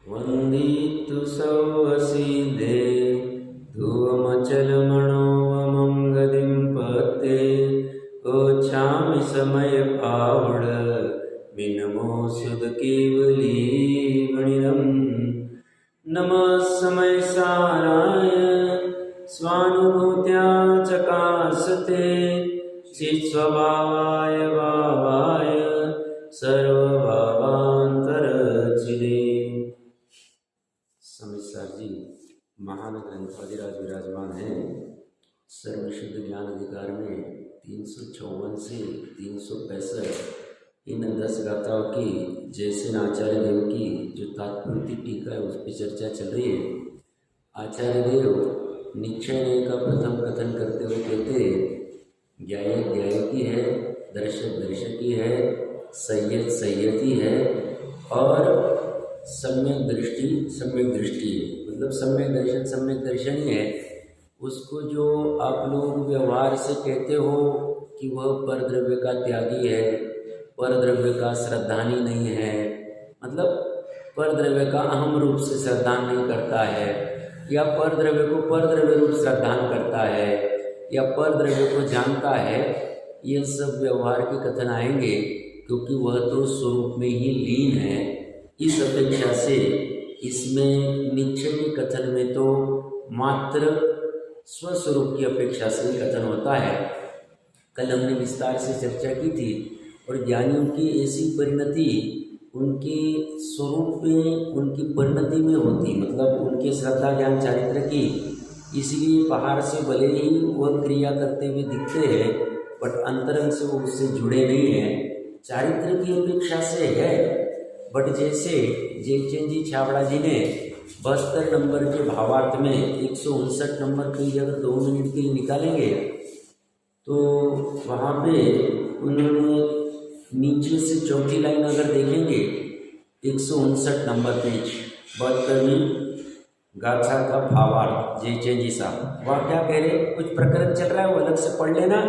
वन्दितु सौवसीदे धुवमचलमणोवमं गतिं पत्ते गोच्छामि समयपावड विनमो सुदकेवली वणिरम् नमः समयसाराय स्वानुभूत्या चकासते चित्स्वभावाय भावाय सर्वभावांतरचिदे। समीसार जी महान ग्रंथाधिराज विराजमान है। सर्वशुद्ध ज्ञान अधिकार में 354 से 365 इन 10 गाथाओं की जैसे आचार्य देव की जो तात्पर्य टीका है उस पर चर्चा चल रही है। आचार्य देव निश्चय का प्रथम कथन करते हुए कहते हैं, ज्ञायक ज्ञायकी है, दर्शक दर्शकी है, संयत संयती है और सम्यक दृष्टि है। मतलब सम्यक दर्शन सम्यक दर्शन ही है। उसको जो आप लोग व्यवहार से कहते हो कि वह परद्रव्य का त्यागी है, परद्रव्य का श्रद्धानी नहीं है, मतलब परद्रव्य का अहम रूप से श्रद्धान नहीं करता है, या परद्रव्य को परद्रव्य रूप श्रद्धान करता है, या परद्रव्य को जानता है, ये सब व्यवहार के कथन आएंगे क्योंकि वह तो स्वरूप में ही लीन है। इस अपेक्षा से इसमें निश्चय के कथन में तो मात्र स्वस्वरूप की अपेक्षा से कथन होता है। कल हमने विस्तार से चर्चा की थी और ज्ञानियों की ऐसी परिणति उनके स्वरूप में उनकी परिणति में होती, मतलब उनके श्रद्धा ज्ञान चारित्र की। इसलिए बाहर से भले ही वह क्रिया करते हुए दिखते हैं बट अंतरंग से वो उससे जुड़े नहीं हैं, चारित्र की अपेक्षा से है। बट जैसे जयचंद जी छाबड़ा जी ने 72 नंबर के भावार्थ में 159 नंबर की जगह 2 मिनट के लिए निकालेंगे तो वहाँ पे उन्होंने नीचे से चौथी लाइन अगर देखेंगे 159 नंबर पेज 72वीं गाथा का भावार्थ जयचंद जी साहब, वह क्या कह रहे, कुछ प्रकरण चल रहा है वो अलग से पढ़ लेना।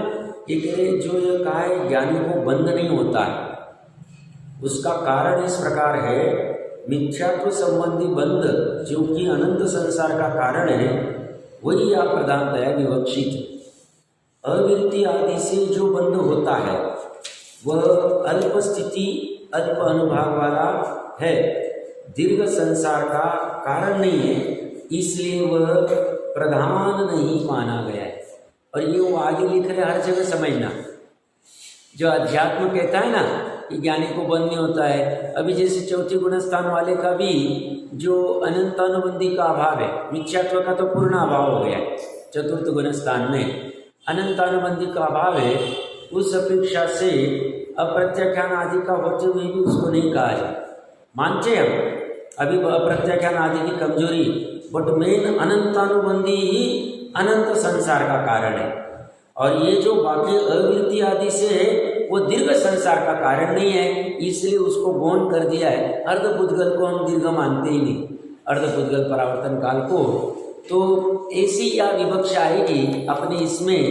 ये कह रहे जो ये कहा है ज्ञानी को बंध नहीं होता है, उसका कारण इस प्रकार है, मिथ्यात्व संबंधी बंध जो कि अनंत संसार का कारण है वही आप प्रधानतया विवक्षित। अविरति आदि से जो बंध होता है वह अल्प स्थिति अल्प अनुभाग वाला है, दीर्घ संसार का कारण नहीं है, इसलिए वह प्रधान नहीं माना गया है। और ये वो आगे लिख रहे हर जगह समझना, जो अध्यात्म कहता है ना कि ज्ञानी को बंध नहीं होता है। अभी जैसे चौथे गुणस्थान वाले का भी जो अनंतानुबंधी का अभाव है, मिथ्यात्व का तो पूर्ण अभाव हो गया है, चतुर्थ गुणस्थान में अनंतानुबंधी का अभाव है, उस अपेक्षा से अप्रत्याख्यान आदि का होते हुए भी उसको नहीं कहा है। मानते हम अभी अप्रत्याख्यान आदि की कमजोरी, बट मेन अनंतानुबंधी ही अनंत संसार का कारण है। और ये जो बाकी अविरति आदि से है वो दीर्घ संसार का कारण नहीं है, इसलिए उसको गौण कर दिया है। अर्धपुद्गल को हम दीर्घ मानते ही नहीं, अर्धपुद्गल परावर्तन काल को। तो ऐसी या विवक्षा आएगी अपने इसमें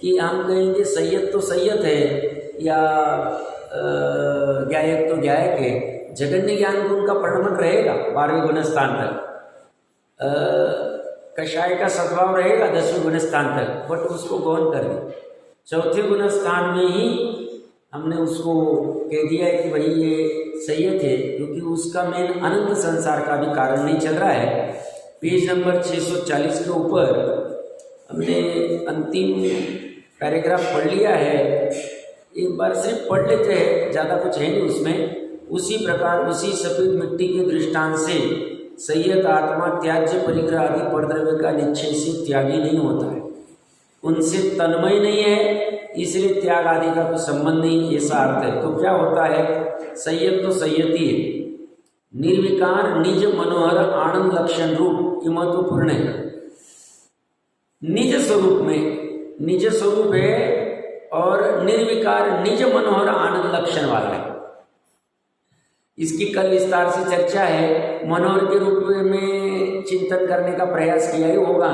कि हम कहेंगे सैयद तो सैयद है या ज्ञायक तो ज्ञायक है, जगन्य ज्ञान गुण का प्रणमन रहेगा 12वें गुणस्थान तक, कषाय का सद्भाव रहेगा 10वें गुणस्थान तक, बट उसको गौण कर दिया। चौथे गुणस्थान में ही हमने उसको कह दिया है कि भाई ये सैयद है क्योंकि उसका मेन अनंत संसार का भी कारण नहीं चल रहा है। पेज नंबर 640 के ऊपर हमने अंतिम पैराग्राफ पढ़ लिया है, एक बार सिर्फ पढ़ लेते हैं, ज़्यादा कुछ है नहीं उसमें। उसी प्रकार उसी सफ़ेद मिट्टी के दृष्टांत से सैयद आत्मा त्याज्य परिग्रह आदि परद्रव्य का निश्चय से त्यागी नहीं होता है, उनसे तन्मय नहीं है, इसलिए त्याग आदि का कोई संबंध नहीं, ऐसा अर्थ है। तो क्या होता है, सैयद तो सैयदी है, निर्विकार निज मनोहर आनंद लक्षण रूप, ये महत्वपूर्ण है। निज स्वरूप में निज स्वरूप है और निर्विकार निज मनोहर आनंद लक्षण वाला है। इसकी कल विस्तार से चर्चा है। मनोहर के रूप में चिंतन करने का प्रयास किया ही होगा,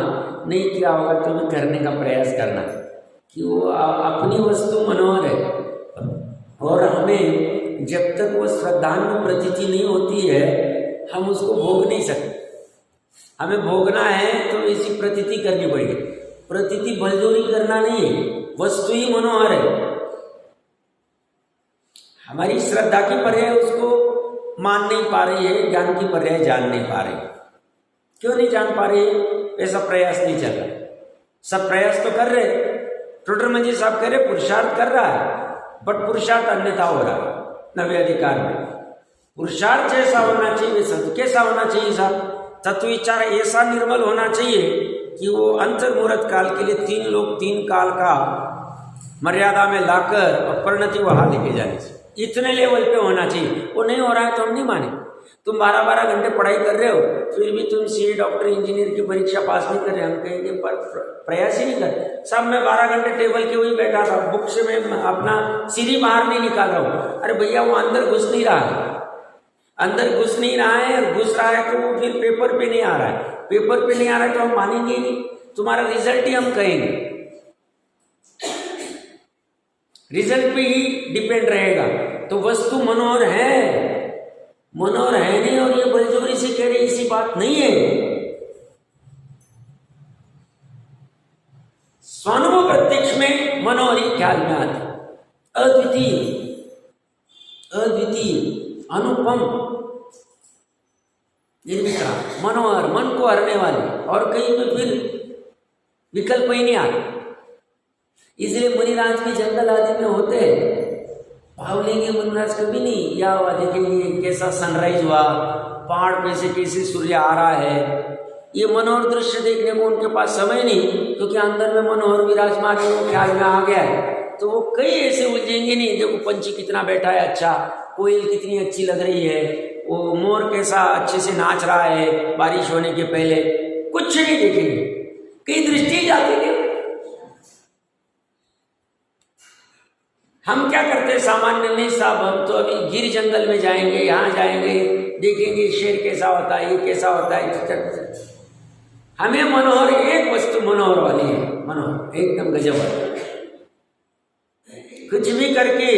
नहीं किया होगा तो भी करने का प्रयास करना कि वो अपनी वस्तु मनोहर है और हमें जब तक वो श्रद्धा में प्रतीति नहीं होती है हम उसको भोग नहीं सकते। हमें भोगना है तो इसी प्रतीति करनी पड़ेगी। प्रतीति बलजोरी करना नहीं है, वस्तु ही मनोहर है। हमारी श्रद्धा की पर्याय उसको मान नहीं पा रही है, ज्ञान की पर्याय जान नहीं पा रही। क्यों नहीं जान पा रही? ऐसा प्रयास नहीं चल रहा। सब प्रयास तो कर रहे, टोडर मंजी साहब कह रहे पुरुषार्थ कर रहा है, बट पुरुषार्थ अन्यथा हो रहा है नवे अधिकार में। पुरुषार्थ जैसा होना चाहिए वैसा कैसा होना चाहिए साहब? तत्व विचार ऐसा निर्मल होना चाहिए कि वो अंतर्मुहूर्त काल के लिए 3 लोग 3 काल का मर्यादा में लाकर और परिणति वहां लेके जाने से इतने लेवल पे होना चाहिए। वो नहीं हो रहा है तो हम नहीं माने। तुम 12-12 घंटे पढ़ाई कर रहे हो फिर भी तुम सीए डॉक्टर इंजीनियर की परीक्षा पास नहीं कर रहे, हम कहेंगे पर प्रयास ही नहीं कर। सब मैं 12 घंटे टेबल के वही बैठा था, बुक से मैं अपना सीढ़ी बाहर नहीं निकाल रहा हूँ। अरे भैया वो अंदर घुस नहीं रहा है, अंदर घुस नहीं रहा है, और घुस रहा है तो वो फिर पेपर पे नहीं आ रहा है। पेपर पे नहीं आ रहा है तो हम मानेंगे ही नहीं, तुम्हारा रिजल्ट ही हम कहेंगे, रिजल्ट पे ही डिपेंड रहेगा। तो वस्तु मनोहर है, मनोहर है नहीं, और ये बलजोरी से कह रहे ऐसी बात नहीं है। स्वानुभव प्रत्यक्ष में मनोहर ही ख्याल में आती, अद्वितीय, अद्वितीय, अनुपम, निर्विकार, मनोहर, मन को हरने वाले, और कहीं पे फिर विकल्प ही नहीं आते। इसलिए मुनिराज के जंगल आदि में होते भाव लेंगे मुनिराज कभी नहीं, या हुआ देखेंगे कैसा सनराइज हुआ, पहाड़ पे से कैसे सूर्य आ रहा है। ये मनोहर दृश्य देखने को उनके पास समय नहीं, क्योंकि अंदर में मनोहर विराजमान है, वो ख्याल में आ गया है। तो वो कई ऐसे उलझेंगे नहीं, देखो पंछी कितना बैठा है अच्छा, कोयल कितनी अच्छी लग रही है, वो मोर कैसा अच्छे से नाच रहा है बारिश होने के पहले, कुछ नहीं देखेंगे, कई दृष्टि जाती है। हम क्या करते हैं सामान्य नहीं साहब, हम तो अभी गिर जंगल में जाएंगे, यहाँ जाएंगे, देखेंगे शेर कैसा होता है, ये कैसा होता है। हमें मनोहर एक वस्तु मनोहर वाली है, मनोहर एकदम गजब है। कुछ भी करके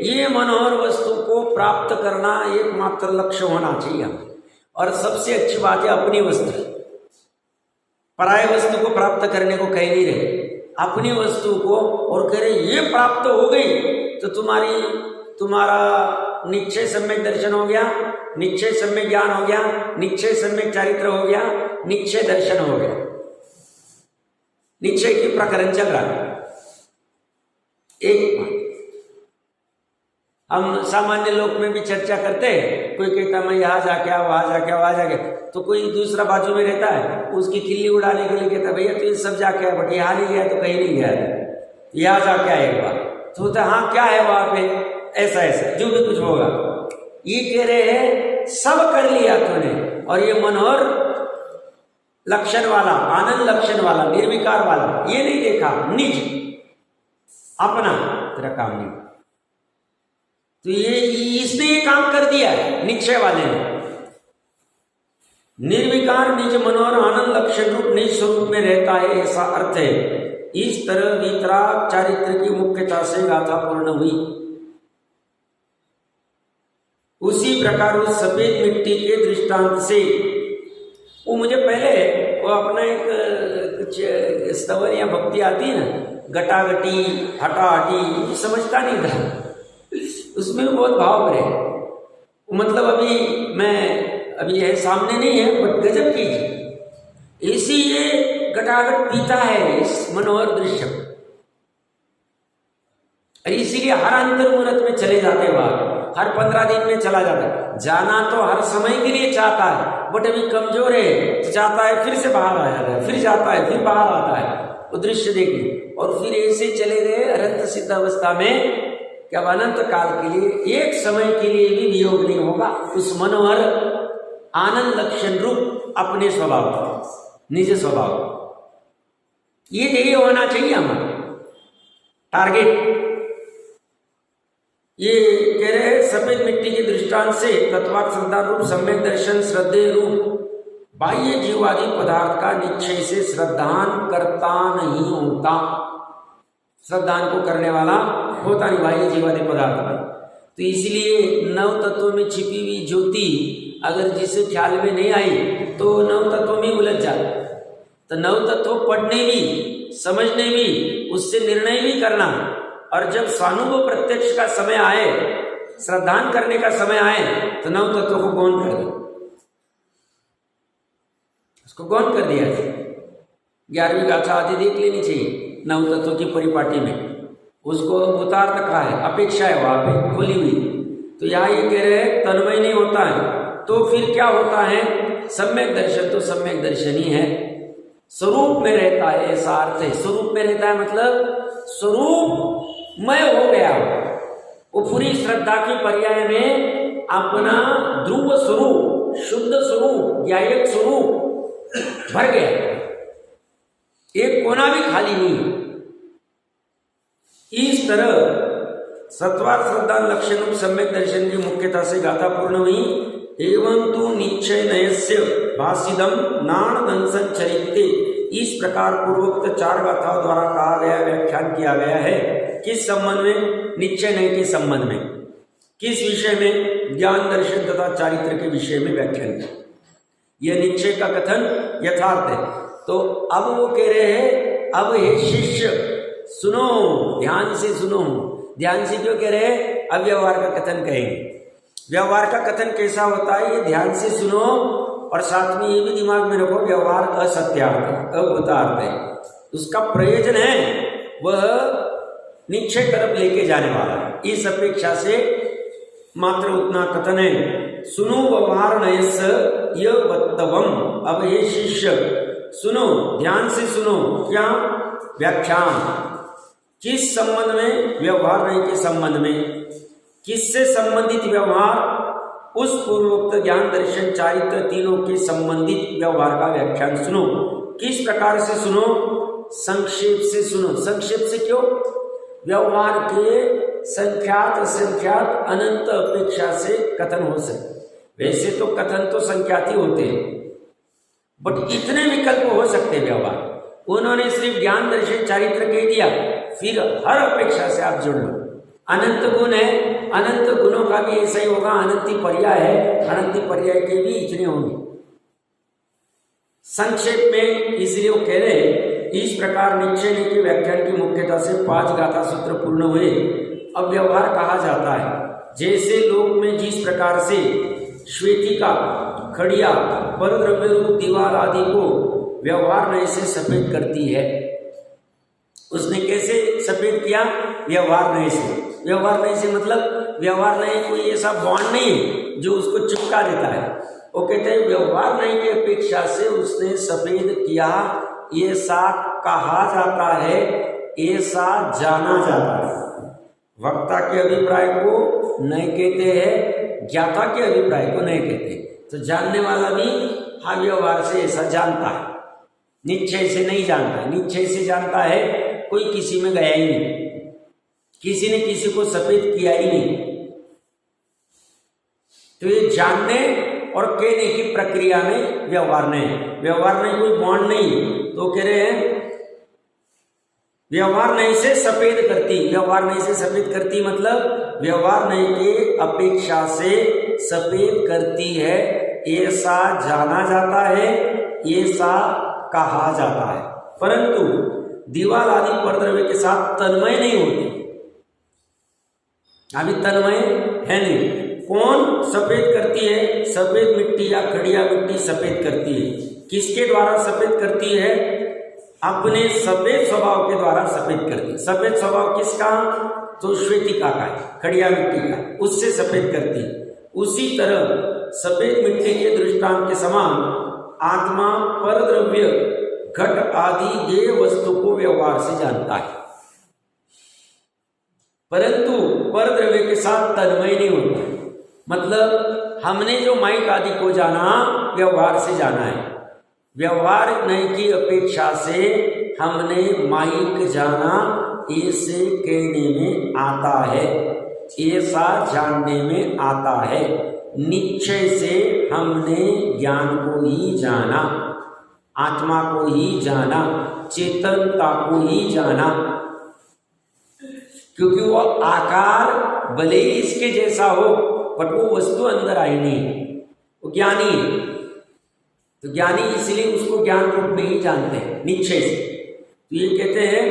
ये मनोहर वस्तु को प्राप्त करना एकमात्र लक्ष्य होना चाहिए। और सबसे अच्छी बात है अपनी वस्तु, पराय वस्तु को प्राप्त करने को कह नहीं रहे, अपनी वस्तु को, और कह रहे ये प्राप्त हो गई तो तुम्हारा निश्चय सम्यक दर्शन हो गया, निश्चय सम्यक ज्ञान हो गया, निश्चय सम्यक चारित्र हो गया, निश्चय दर्शन हो गया। निश्चय की प्रकरण चल रहा है। एक हम सामान्य लोक में भी चर्चा करते हैं, कोई कहता मैं यहाँ जाके वहां जाके वहां जाके, तो कोई दूसरा बाजू में रहता है उसकी खिल्ली उड़ाने के लिए कहता भैया तो ये सब जाके आया, बट यहाँ नहीं गया तो कहीं नहीं गया, यहाँ जाके आए एक बार तो होता हाँ क्या है वहां पे, ऐसा ऐसा जो भी कुछ होगा। ये कह रहे हैं सब कर लिया तूने, और ये मनोहर लक्षण वाला, आनंद लक्षण वाला, निर्विकार वाला ये नहीं देखा, निज अपना तेरा काम नहीं। तो ये इसने ये काम कर दिया है निश्चय वाले ने। निर्विकार निज मनोहर आनंद लक्षण रूप निज स्वरूप में रहता है, ऐसा अर्थ है। इस तरह वीतराग चारित्र की मुख्यता से गाथा पूर्ण हुई। उसी प्रकार उस सफेद मिट्टी के दृष्टांत से, वो मुझे पहले वो अपना एक कुछ स्तवन या भक्ति आती है ना, गटागटी हटाहटी, समझता नहीं था, उसमें भी बहुत भाव रहे। मतलब अभी यह सामने नहीं है, बट गजब कीजिए, इसी ये गटागट पीता है इस मनोहर दृश्य, और इसीलिए हर अंतर्मुहूर्त में चले जाते वहां, हर 15 दिन में चला जाता है। जाना तो हर समय के लिए चाहता है, बट अभी कमजोर है तो चाहता है फिर से बाहर आ जाता है, फिर जाता है, फिर बाहर आता है वो दृश्य देखने, और फिर ऐसे चले गए अनंत सिद्ध अवस्था में। क्या अनंत काल के लिए, एक समय के लिए भी वियोग नहीं होगा उस मनोहर आनंद लक्षण रूप अपने स्वभाव, निज स्वभाव। ये ध्येय होना चाहिए हमारा टारगेट। ये कह रहे हैं सफेद मिट्टी के दृष्टांत से तत्वार्थ श्रद्धा रूप सम्यक दर्शन श्रद्धेय रूप बाह्य जीवादि पदार्थ का निश्चय से श्रद्धान करता नहीं होता। श्रद्धान को करने वाला होता नहीं बाह्य जीवादि पदार्थ पर। तो इसलिए नव तत्वों में छिपी हुई ज्योति अगर जिसे ख्याल में नहीं आई तो नव तत्वों में उलझ जाए। तो नव तत्व पढ़ने भी, समझने भी, उससे निर्णय भी करना, और जब स्वानुभव प्रत्यक्ष का समय आए, श्रद्धान करने का समय आए, तो नव तत्व को गौण कर दे, उसको गौण कर दिया जाए। 11वीं गाथा आदि देख लेनी चाहिए नव तत्व की परिपाटी में, उसको उतार रखा है, अपेक्षा है वहां पे खुली हुई। तो यहाँ ये कह रहे हैं तन्मय नहीं होता है, तो फिर क्या होता है? सम्यक दर्शन तो सम्यक दर्शन ही है, स्वरूप में रहता है, ऐसा अर्थ है। स्वरूप में रहता है मतलब स्वरूपमय हो गया, वो पूरी श्रद्धा की पर्याय में अपना ध्रुव स्वरूप, शुद्ध स्वरूप, ज्ञायक स्वरूप भर गया, एक कोना भी खाली नहीं। इस तरह सत्वार श्रद्धा लक्षण सम्यक दर्शन की मुख्यता से गाथा पूर्ण हुई। एवं तु निश्चय नयस्य भाषिदम नाण दंसन चरित्रे, इस प्रकार पूर्वोक्त 4 गाथाओं द्वारा कहा गया व्याख्यान किया गया है। किस संबंध में? निश्चय नय के संबंध में। किस विषय में? ज्ञान दर्शन तथा चारित्र के विषय में व्याख्यान किया। यह निश्चय का कथन यथार्थ है। तो अब वो कह रहे हैं, अब हे शिष्य सुनो, ध्यान से सुनो। ध्यान से क्यों कह रहे हैं? अब व्यवहार का कथन कहेंगे। व्यवहार का कथन कैसा होता है, ये ध्यान से सुनो, और साथ में ये भी दिमाग में रखो, व्यवहार असत्यार्थ है, अभूतार्थ है। उसका प्रयोजन है वह निश्चय तरफ लेके जाने वाला है। इस अपेक्षा से मात्र उतना कथन है। सुनो व्यवहार नयस य वत्तवम। अब ये शिष्य सुनो, ध्यान से सुनो। क्या? व्याख्यान। किस संबंध में? व्यवहार नहीं के संबंध में। किससे संबंधित व्यवहार? उस पूर्वोक्त ज्ञान दर्शन चारित्र तीनों के संबंधित व्यवहार का व्याख्यान सुनो। किस प्रकार से सुनो? संक्षेप से सुनो। संक्षेप से क्यों? व्यवहार के संख्यात असंख्यात अनंत अपेक्षा से कथन हो सके। वैसे तो कथन तो संख्यात ही होते हैं, बट इतने विकल्प हो सकते हैं व्यवहार। उन्होंने सिर्फ ज्ञान दर्शन चारित्र कह दिया, फिर हर अपेक्षा से आप जुड़ लो। अनंत गुण है, अनंत गुणों का भी ऐसा ही होगा। अनंती पर्याय है, अनंती पर्याय के भी इतने होंगे। संक्षेप में इसलिए वो कह रहे हैं, इस प्रकार निश्चय के व्याख्यान की मुख्यता से 5 गाथा सूत्र पूर्ण हुए। अब व्यवहार कहा जाता है जैसे लोक में जिस प्रकार से श्वेतिका, खड़िया, परद्रव्य रूप दीवार आदि को व्यवहार नय से सफेद करती है। उसने कैसे सफेद किया? व्यवहार नय से। व्यवहार नय से मतलब व्यवहार नय कोई ऐसा बॉन्ड नहीं है जो उसको चिपका देता है। वो कहते हैं व्यवहार नय की अपेक्षा से उसने सफेद किया, ऐसा कहा जाता है, ऐसा जाना जाता है। वक्ता के अभिप्राय को नय कहते हैं, ज्ञाता के अभिप्राय को नय कहते हैं। तो जानने वाला भी हाँ व्यवहार से ऐसा जानता है, निश्चय से नहीं जानता। निश्चय से जानता है कोई किसी में गया ही नहीं, किसी ने किसी को सफेद किया ही नहीं। तो ये जानने और कहने की प्रक्रिया में व्यवहार नहीं। व्यवहार नहीं कोई बॉन्ड नहीं। तो कह रहे हैं व्यवहार नहीं से सफेद करती। व्यवहार नहीं से सफेद करती मतलब व्यवहार नहीं के अपेक्षा से सफेद करती है, ऐसा जाना जाता है, ऐसा कहा जाता है। परंतु दीवार आदि परद्रव्य के साथ तन्मय नहीं होती। अभी तन्मय है नहीं। कौन सफेद करती है? सफेद मिट्टी या खड़िया मिट्टी सफेद करती है। किसके द्वारा सफेद करती है? अपने सफेद स्वभाव के द्वारा सफेद करती है। सफेद स्वभाव किसका? तो श्वेतिका का है, खड़िया मिट्टी का, उससे सफेद करती है। उसी तरह सफेद मिट्टी के दृष्टांत के समान आत्मा परद्रव्य घट आदि देह वस्तु को व्यवहार से जानता है, परंतु परद्रव्य के साथ तन्मय नहीं होता। मतलब हमने जो माइक आदि को जाना व्यवहार से जाना है। व्यवहार नहीं की अपेक्षा से हमने माइक जाना, ऐसे कहने में आता है, ऐसा जानने में आता है। निश्चय से हमने ज्ञान को ही जाना, आत्मा को ही जाना, चेतनता को ही जाना। क्योंकि वो आकार भले ही इसके जैसा हो बट वो वस्तु अंदर आई नहीं, वो ज्ञानी है। तो ज्ञानी इसलिए उसको ज्ञान रूप में ही जानते हैं निश्चय से। तो ये कहते हैं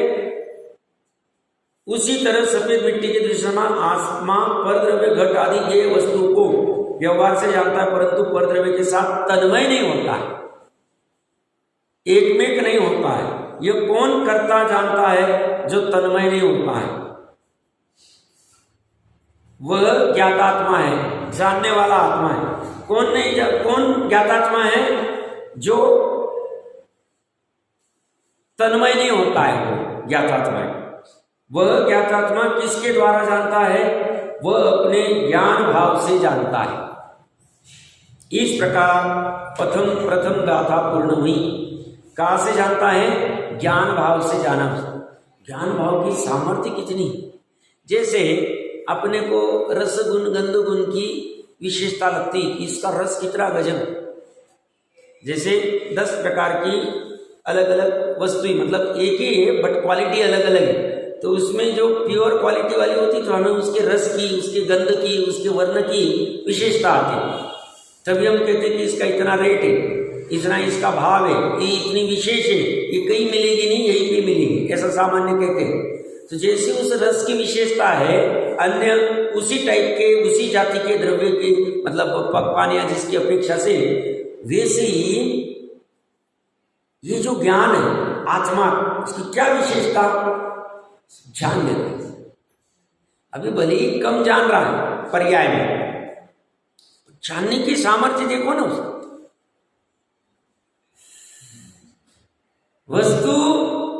उसी तरह सफेद मिट्टी के दृश्य में आत्मा परद्रव्य घट आदि ये वस्तु को व्यवहार से जानता है, परंतु परद्रव्य के साथ तन्मय नहीं होता है, एकमेक नहीं होता है। ये कौन करता जानता है? जो तन्मय नहीं होता है, वह ज्ञातात्मा है, जानने वाला आत्मा है। कौन नहीं, कौन ज्ञातात्मा है? जो तन्मय नहीं होता है, वो ज्ञातात्मा है। वह ज्ञातात्मा किसके द्वारा जानता है? वह अपने ज्ञान भाव से जानता है। इस प्रकार प्रथम गाथा पूर्ण हुई। कहाँ से जानता है? ज्ञान भाव से जाना। ज्ञान भाव की सामर्थ्य कितनी! जैसे अपने को रस गुण गंध गुण की विशेषता लगती, इसका रस कितना गजब। जैसे 10 प्रकार की अलग अलग वस्तुएं, मतलब एक ही है बट क्वालिटी अलग अलग है। तो उसमें जो प्योर क्वालिटी वाली होती तो हमें उसके रस की, उसके गंध की, उसके वर्ण की विशेषता आती। तभी हम कहते हैं कि इसका इतना रेट है, इतना इसका भाव है, ये इतनी विशेष है, ये कहीं मिलेगी नहीं, यहीं पे मिलेगी, ऐसा सामान्य कहते हैं। तो जैसे उस रस की विशेषता है, अन्य उसी टाइप के, उसी जाति के द्रव्य के, मतलब पकवान या जिसकी अपेक्षा से, वैसे ही ये जो ज्ञान है आत्मा, उसकी क्या विशेषता जान लेते हैं। अभी भले ही कम जान रहा है पर्याय में, जानने की सामर्थ्य देखो ना उसको। वस्तु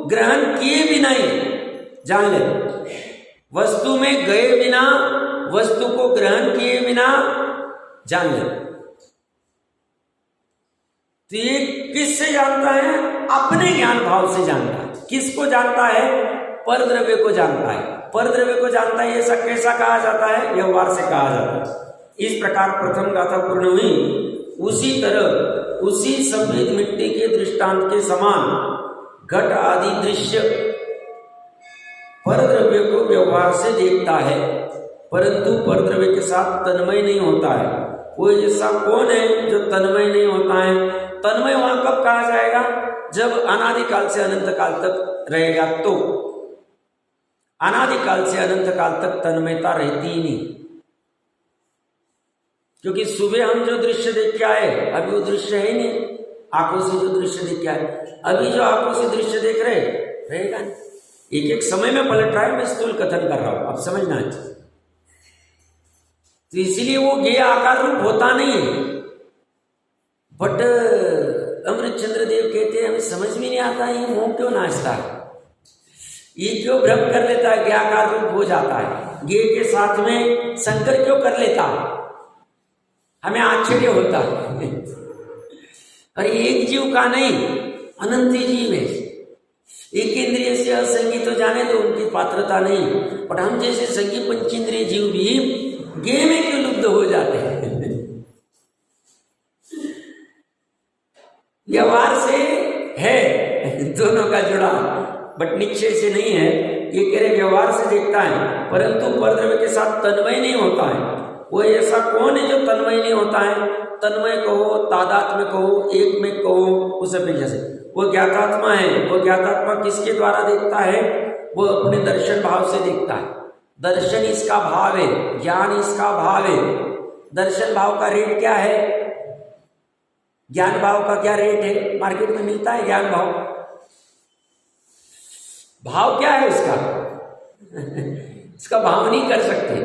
ग्रहण किए बिना ही जान ले, वस्तु में गए बिना, वस्तु को ग्रहण किए बिना जान ले। तो ये किससे जानता है? अपने ज्ञान भाव से जानता है। किसको जानता है? परद्रव्य को जानता है। परद्रव्य को जानता है, ऐसा कैसा कहा जाता है? व्यवहार से कहा जाता है। इस प्रकार प्रथम गाथा पूर्ण हुई। उसी तरह उसी सफेद मिट्टी के दृष्टांत के समान घट आदि दृश्य परद्रव्य को व्यवहार से देखता है, परंतु परद्रव्य के साथ तन्मय नहीं होता है। कोई ऐसा कौन है जो तन्मय नहीं होता है? तन्मय वहां कब कहा जाएगा? जब अनादिकाल से अनंत काल तक रहेगा। तो अनादिकाल से अनंत काल तक तन्मयता रहती ही नहीं, क्योंकि सुबह हम जो दृश्य देख के आए, अभी वो दृश्य है ही नहीं। आंखों से जो दृश्य देख के आए, अभी जो आंखों से दृश्य देख रहे रहेगा नहीं। एक एक समय में पलट रहा है, मैं स्थूल कथन कर रहा हूं, अब समझना है। तो इसलिए वो ज्ञेय आकार रूप होता नहीं है। बट अमृतचंद्र देव कहते हैं हमें समझ में नहीं आता है, ये मुंह क्यों नाचता है, ये क्यों भ्रम कर लेता है, ज्ञेय आकार रूप हो जाता है, ज्ञेय के साथ में संकर क्यों कर लेता है, हमें आश्चर्य होता है। और एक जीव का नहीं, अनंत जीव है। एक इंद्रिय से असंगी तो जाने तो उनकी पात्रता नहीं, और हम जैसे संगी पंचेंद्रिय जीव भी ज्ञेय में क्यों लुप्त हो जाते हैं? व्यवहार से है दोनों का जुड़ा, बट निश्चय से नहीं है। ये कह रहे व्यवहार से देखता है, परंतु परद्रव्य के साथ तन्मय नहीं होता है। वो ऐसा कौन है जो तन्मय नहीं होता है? तन्मय कहो, तादात्म्य कहो, एक में कहो, उस अपेक्षा से वो ज्ञातात्मा है। वो ज्ञातात्मा किसके द्वारा देखता है? वो अपने दर्शन भाव से देखता है। दर्शन इसका भाव है, ज्ञान इसका भाव है। दर्शन भाव का रेट क्या है? ज्ञान भाव का क्या रेट है? मार्केट में मिलता है ज्ञान भाव। भाव क्या है उसका? इसका भाव नहीं कर सकते,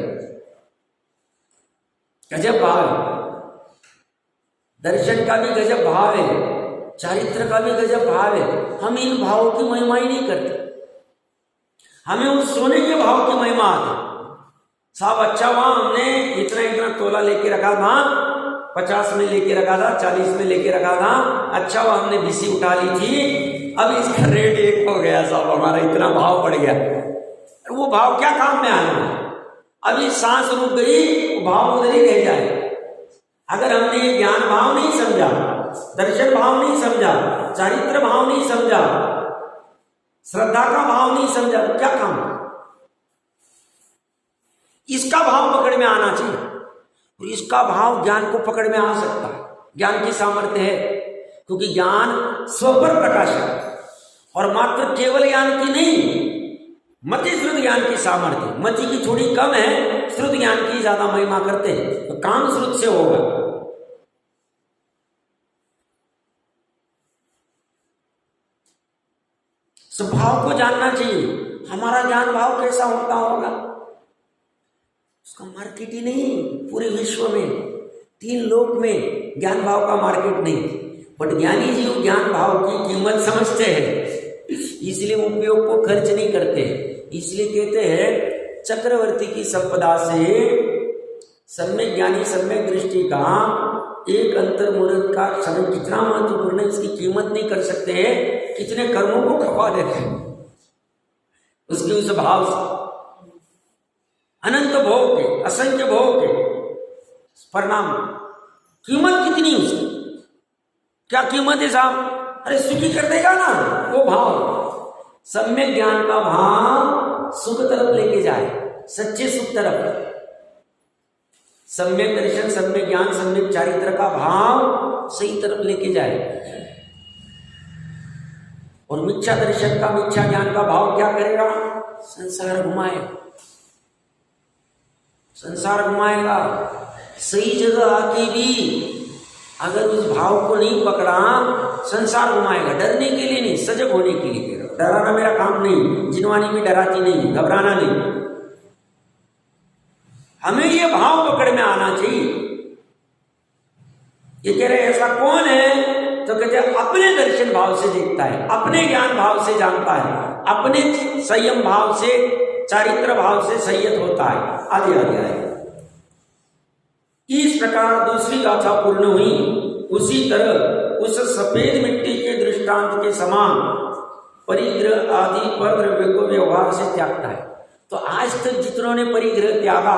गजब भाव है। दर्शन का भी गजब भाव है, चारित्र का भी गजब भाव है। हम इन भावों की महिमा ही नहीं करते, हमें उस सोने के भाव की महिमा आती। साहब अच्छा वहां हमने इतना इतना तोला लेके रखा था, 50 में लेके रखा था, 40 में लेके रखा था, अच्छा वो हमने बीसी उठा ली थी, अब इसका रेट 1 हो गया साहब, हमारा इतना भाव बढ़ गया। वो भाव क्या काम में आना है? अभी सांस रुक गई, वो भाव उधर ही रह जाए। अगर हमने ये ज्ञान भाव नहीं समझा, दर्शन भाव नहीं समझा, चारित्र भाव नहीं समझा, श्रद्धा का भाव नहीं समझा, तो क्या काम? इसका भाव पकड़ में आना चाहिए। और इसका भाव ज्ञान को पकड़ में आ सकता है, ज्ञान की सामर्थ्य है, क्योंकि ज्ञान स्वपर प्रकाशक है। और मात्र केवल ज्ञान की नहीं, मति श्रुत ज्ञान की सामर्थ्य, मति की थोड़ी कम है, श्रुत ज्ञान की ज्यादा महिमा करते हैं। तो काम श्रुत से होगा। स्वभाव को जानना चाहिए, हमारा ज्ञान भाव कैसा होता होगा। उसका मार्केट ही नहीं पूरे विश्व में, 3 लोक में ज्ञान भाव का मार्केट नहीं। बट ज्ञानी जीव ज्ञान भाव की कीमत समझते हैं, इसलिए उपयोग को खर्च नहीं करते। इसलिए कहते हैं चक्रवर्ती की संपदा से सम्यक ज्ञानी सम्यक दृष्टि का एक अंतर्मुहूर्त का समय कितना महत्वपूर्ण है, इसकी कीमत नहीं कर सकते हैं। कितने कर्मों को खपा देते हैं उसके उस भाव से, अनंत भोग के, असंख्य भोग के परिणाम। कीमत कितनी उसकी, क्या कीमत है साहब? अरे सुखी कर देगा ना वो भाव। सम्यक ज्ञान का भाव सुख तरफ लेके जाए, सच्चे सुख तरफ। सम्यक दर्शन, सम्यक ज्ञान, सम्यक चारित्र का भाव सही तरफ लेके जाए। और मिथ्या दर्शन का, मिथ्या ज्ञान का भाव क्या करेगा? संसार घुमाए, संसार घुमाएगा। सही जगह आके भी अगर उस भाव को नहीं पकड़ा, संसार घुमाएगा। डरने के लिए नहीं, सजग होने के लिए कह रहा हूं। डराना मेरा काम नहीं, जिनवानी भी डराती नहीं, घबराना नहीं। हमें ये भाव पकड़ में आना चाहिए। ये कह रहे ऐसा कौन है? तो कहते हैं अपने दर्शन भाव से देखता है, अपने ज्ञान भाव से जानता है, अपने संयम भाव से, चारित्र भाव से संयत होता है। आगे आगे आएगा। इस प्रकार दूसरी गाथा पूर्ण हुई। उसी तरह उस सफेद मिट्टी के दृष्टांत के समान परिग्रह आदि पर द्रव्य को व्यवहार से त्यागता है। तो आज तक जितनों ने परिग्रह त्यागा,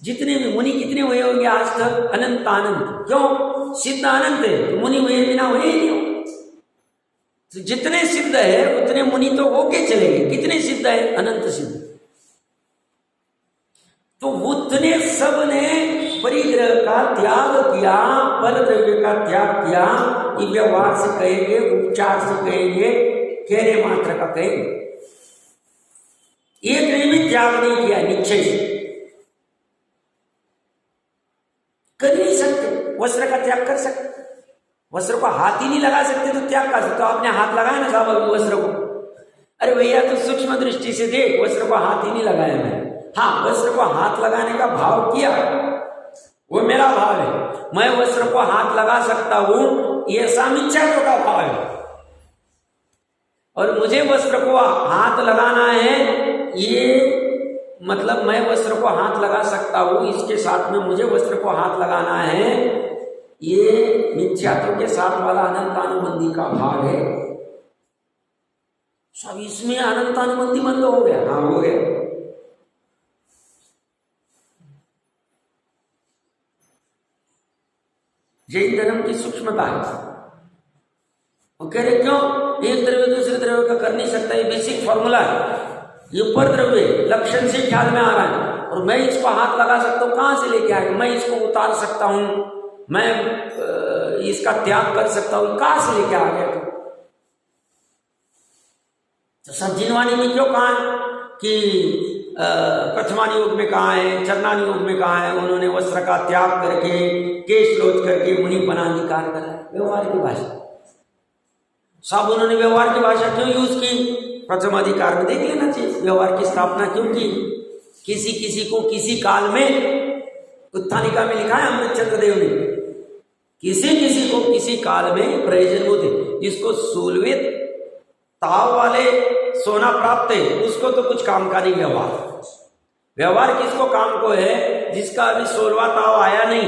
जितने भी मुनि कितने हुए होंगे आज तक? अनंत अनंत। क्यों? सिद्ध अनंत है, तो मुनि हुए बिना हुए ही नहीं हो। तो जितने सिद्ध है उतने मुनि तो होके चलेंगे। कितने सिद्ध है? अनंत सिद्ध। तो उतने सब ने परिग्रह का त्याग किया, पर द्रव्य का त्याग किया। ये व्यवहार से कहेंगे, उपचार से कहेंगे, कहने मात्र का कहेंगे। एक ने भी त्याग नहीं किया निश्चय से, कर नहीं सकते। वस्त्र का त्याग कर सकते, वस्त्र को हाथ ही नहीं लगा सकते तो त्याग कर सकते। तो आपने हाथ लगाया ना साहब अभी वस्त्र को? अरे भैया तो सूक्ष्म दृष्टि से देख, वस्त्र को हाथ ही नहीं लगाया मैंने। हाँ, वस्त्र को हाथ लगाने का भाव किया, वो मेरा भाव है। मैं वस्त्र को हाथ लगा सकता हूं, ये सामिच्छात्व का भाव है। और मुझे वस्त्र को हाथ लगाना है, ये मतलब मैं वस्त्र को हाथ लगा सकता हूं, इसके साथ में मुझे वस्त्र को हाथ लगाना है, ये मिथ्यात्व के साथ वाला अनंतानुबंधी का भाव है। सब इसमें अनंतानुबंधी बंद हो गया। हाँ, हो गया। जैन धर्म की सूक्ष्मता है। वो कह रहे क्यों? एक द्रव्य दूसरे द्रव्य का कर नहीं सकता, ये बेसिक फॉर्मूला है। ये पर द्रव्य लक्षण से ख्याल में आ रहा है, और मैं इसको हाथ लगा सकता हूं। कहां से लेके आएगा? मैं इसको उतार सकता हूं, मैं इसका त्याग कर सकता हूं। कहां से लेके आ गया? तो सब जिनवानी में क्यों कहा है कि प्रथमान योग में कहा है, चरणान योग में कहा है, उन्होंने वस्त्र का त्याग करके, केश लोच करके मुनिपना अधिकार करा है। व्यवहार की भाषा, सब उन्होंने व्यवहार की भाषा क्यों यूज की? प्रथम अधिकार में देख लेना चाहिए व्यवहार की स्थापना क्यों की। किसी किसी को किसी काल में, उत्थानिका में लिखा है अमृत चंद्र देव ने, किसी किसी को किसी काल में प्रयोजन होते। जिसको 16वें ताव वाले सोना प्राप्त है, उसको तो कुछ काम का नहीं व्यवहार। व्यवहार किसको काम को है? जिसका अभी 16वां ताव आया नहीं,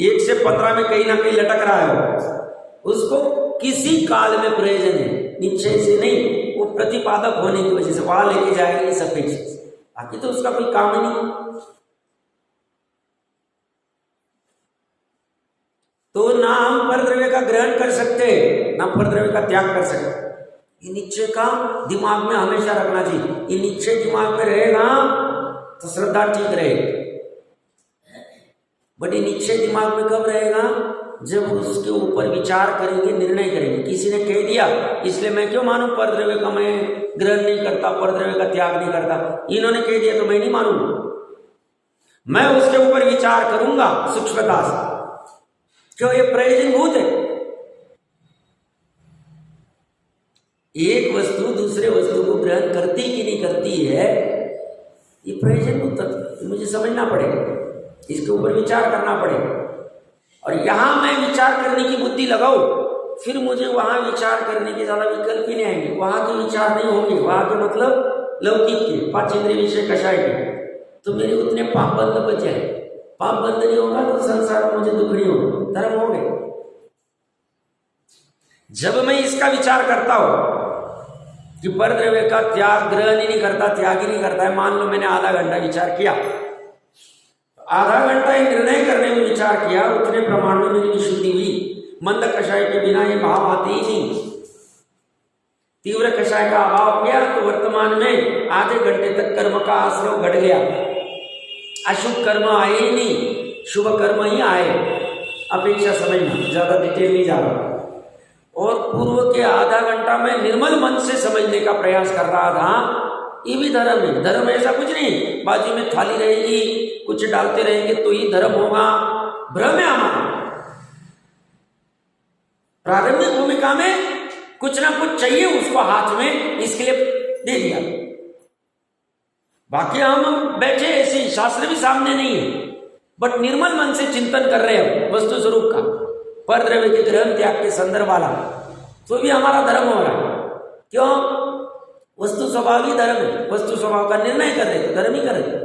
1 से 15 में कहीं ना कहीं लटक रहा है, उसको किसी काल में प्रयोजन है, निश्चय से नहीं। वो प्रतिपादक होने की वजह से वहां लेके जाएगा इस अपेक्षा से, बाकी तो उसका कोई काम नहीं। तो ना हम पर द्रव्य का ग्रहण कर सकते, ना पर द्रव्य का त्याग कर सकते। ये निश्चय का दिमाग में हमेशा रखना चाहिए। ये निश्चय दिमाग में रहेगा तो श्रद्धा ठीक रहेगी। बट ये निश्चय दिमाग में कब रहेगा? जब उसके ऊपर विचार करेंगे, निर्णय करेंगे। किसी ने कह दिया इसलिए मैं क्यों मानूं परद्रव्य का मैं ग्रहण नहीं करता, परद्रव्य का त्याग नहीं करता। इन्होंने कह दिया तो मैं नहीं मानूंगा, मैं उसके ऊपर विचार करूंगा सूक्ष्मता से। क्यों? ये प्रयोजनभूत है। एक वस्तु दूसरे वस्तु को ग्रहण करती कि नहीं करती है, ये प्रयोजनभूत तत्व मुझे समझना पड़ेगा, इसके ऊपर विचार करना पड़ेगा। और यहां मैं विचार करने की बुद्धि लगाऊं, फिर मुझे वहां विचार करने के ज्यादा विकल्प ही नहीं आएंगे। वहां के विचार नहीं होंगे, वहां के मतलब लौकिक के, पांचेंद्रिय विषय कषाय के, तो मेरे उतने पाप बंद बच जाए। पाप बंद नहीं होगा तो संसार में मुझे दुख नहीं होगा, धर्म हो गए। जब मैं इसका विचार करता हूं कि परद्रव्य का त्याग ग्रहण ही नहीं करता, त्याग ही नहीं करता है, मान लो मैंने आधा घंटा विचार किया, आधा घंटा ये निर्णय करने में विचार किया, उतने प्रमाण में मेरी विशुद्धि हुई। मंद कषाय के बिना ये भाव आते ही नहीं। तीव्र कषाय का अभाव किया तो वर्तमान में आधे घंटे तक कर्म का आश्रव घट गया, अशुभ कर्म आए ही नहीं, शुभ कर्म ही आए। अपेक्षा समझना, ज्यादा डिटेल नहीं जा रहा। और पूर्व के आधा घंटा में निर्मल मन से समझने का प्रयास कर रहा था, ये भी धर्म है। धर्म ऐसा कुछ नहीं बाजू में थाली रहेगी, कुछ डालते रहेंगे तो ही धर्म होगा, भ्रम है हमारा। प्रारंभिक भूमिका में कुछ ना कुछ चाहिए उसको हाथ में, इसके लिए दे दिया। बाकी हम बैठे ऐसे, शास्त्र भी सामने नहीं है, बट निर्मल मन से चिंतन कर रहे हैं वस्तु स्वरूप का, परद्रव्य के ग्रहण त्याग के संदर्भ वाला, तो भी हमारा धर्म हो रहा है। क्यों? वस्तु स्वभाव ही धर्म है। वस्तु स्वभाव का निर्णय कर रहे तो धर्म ही कर रहे।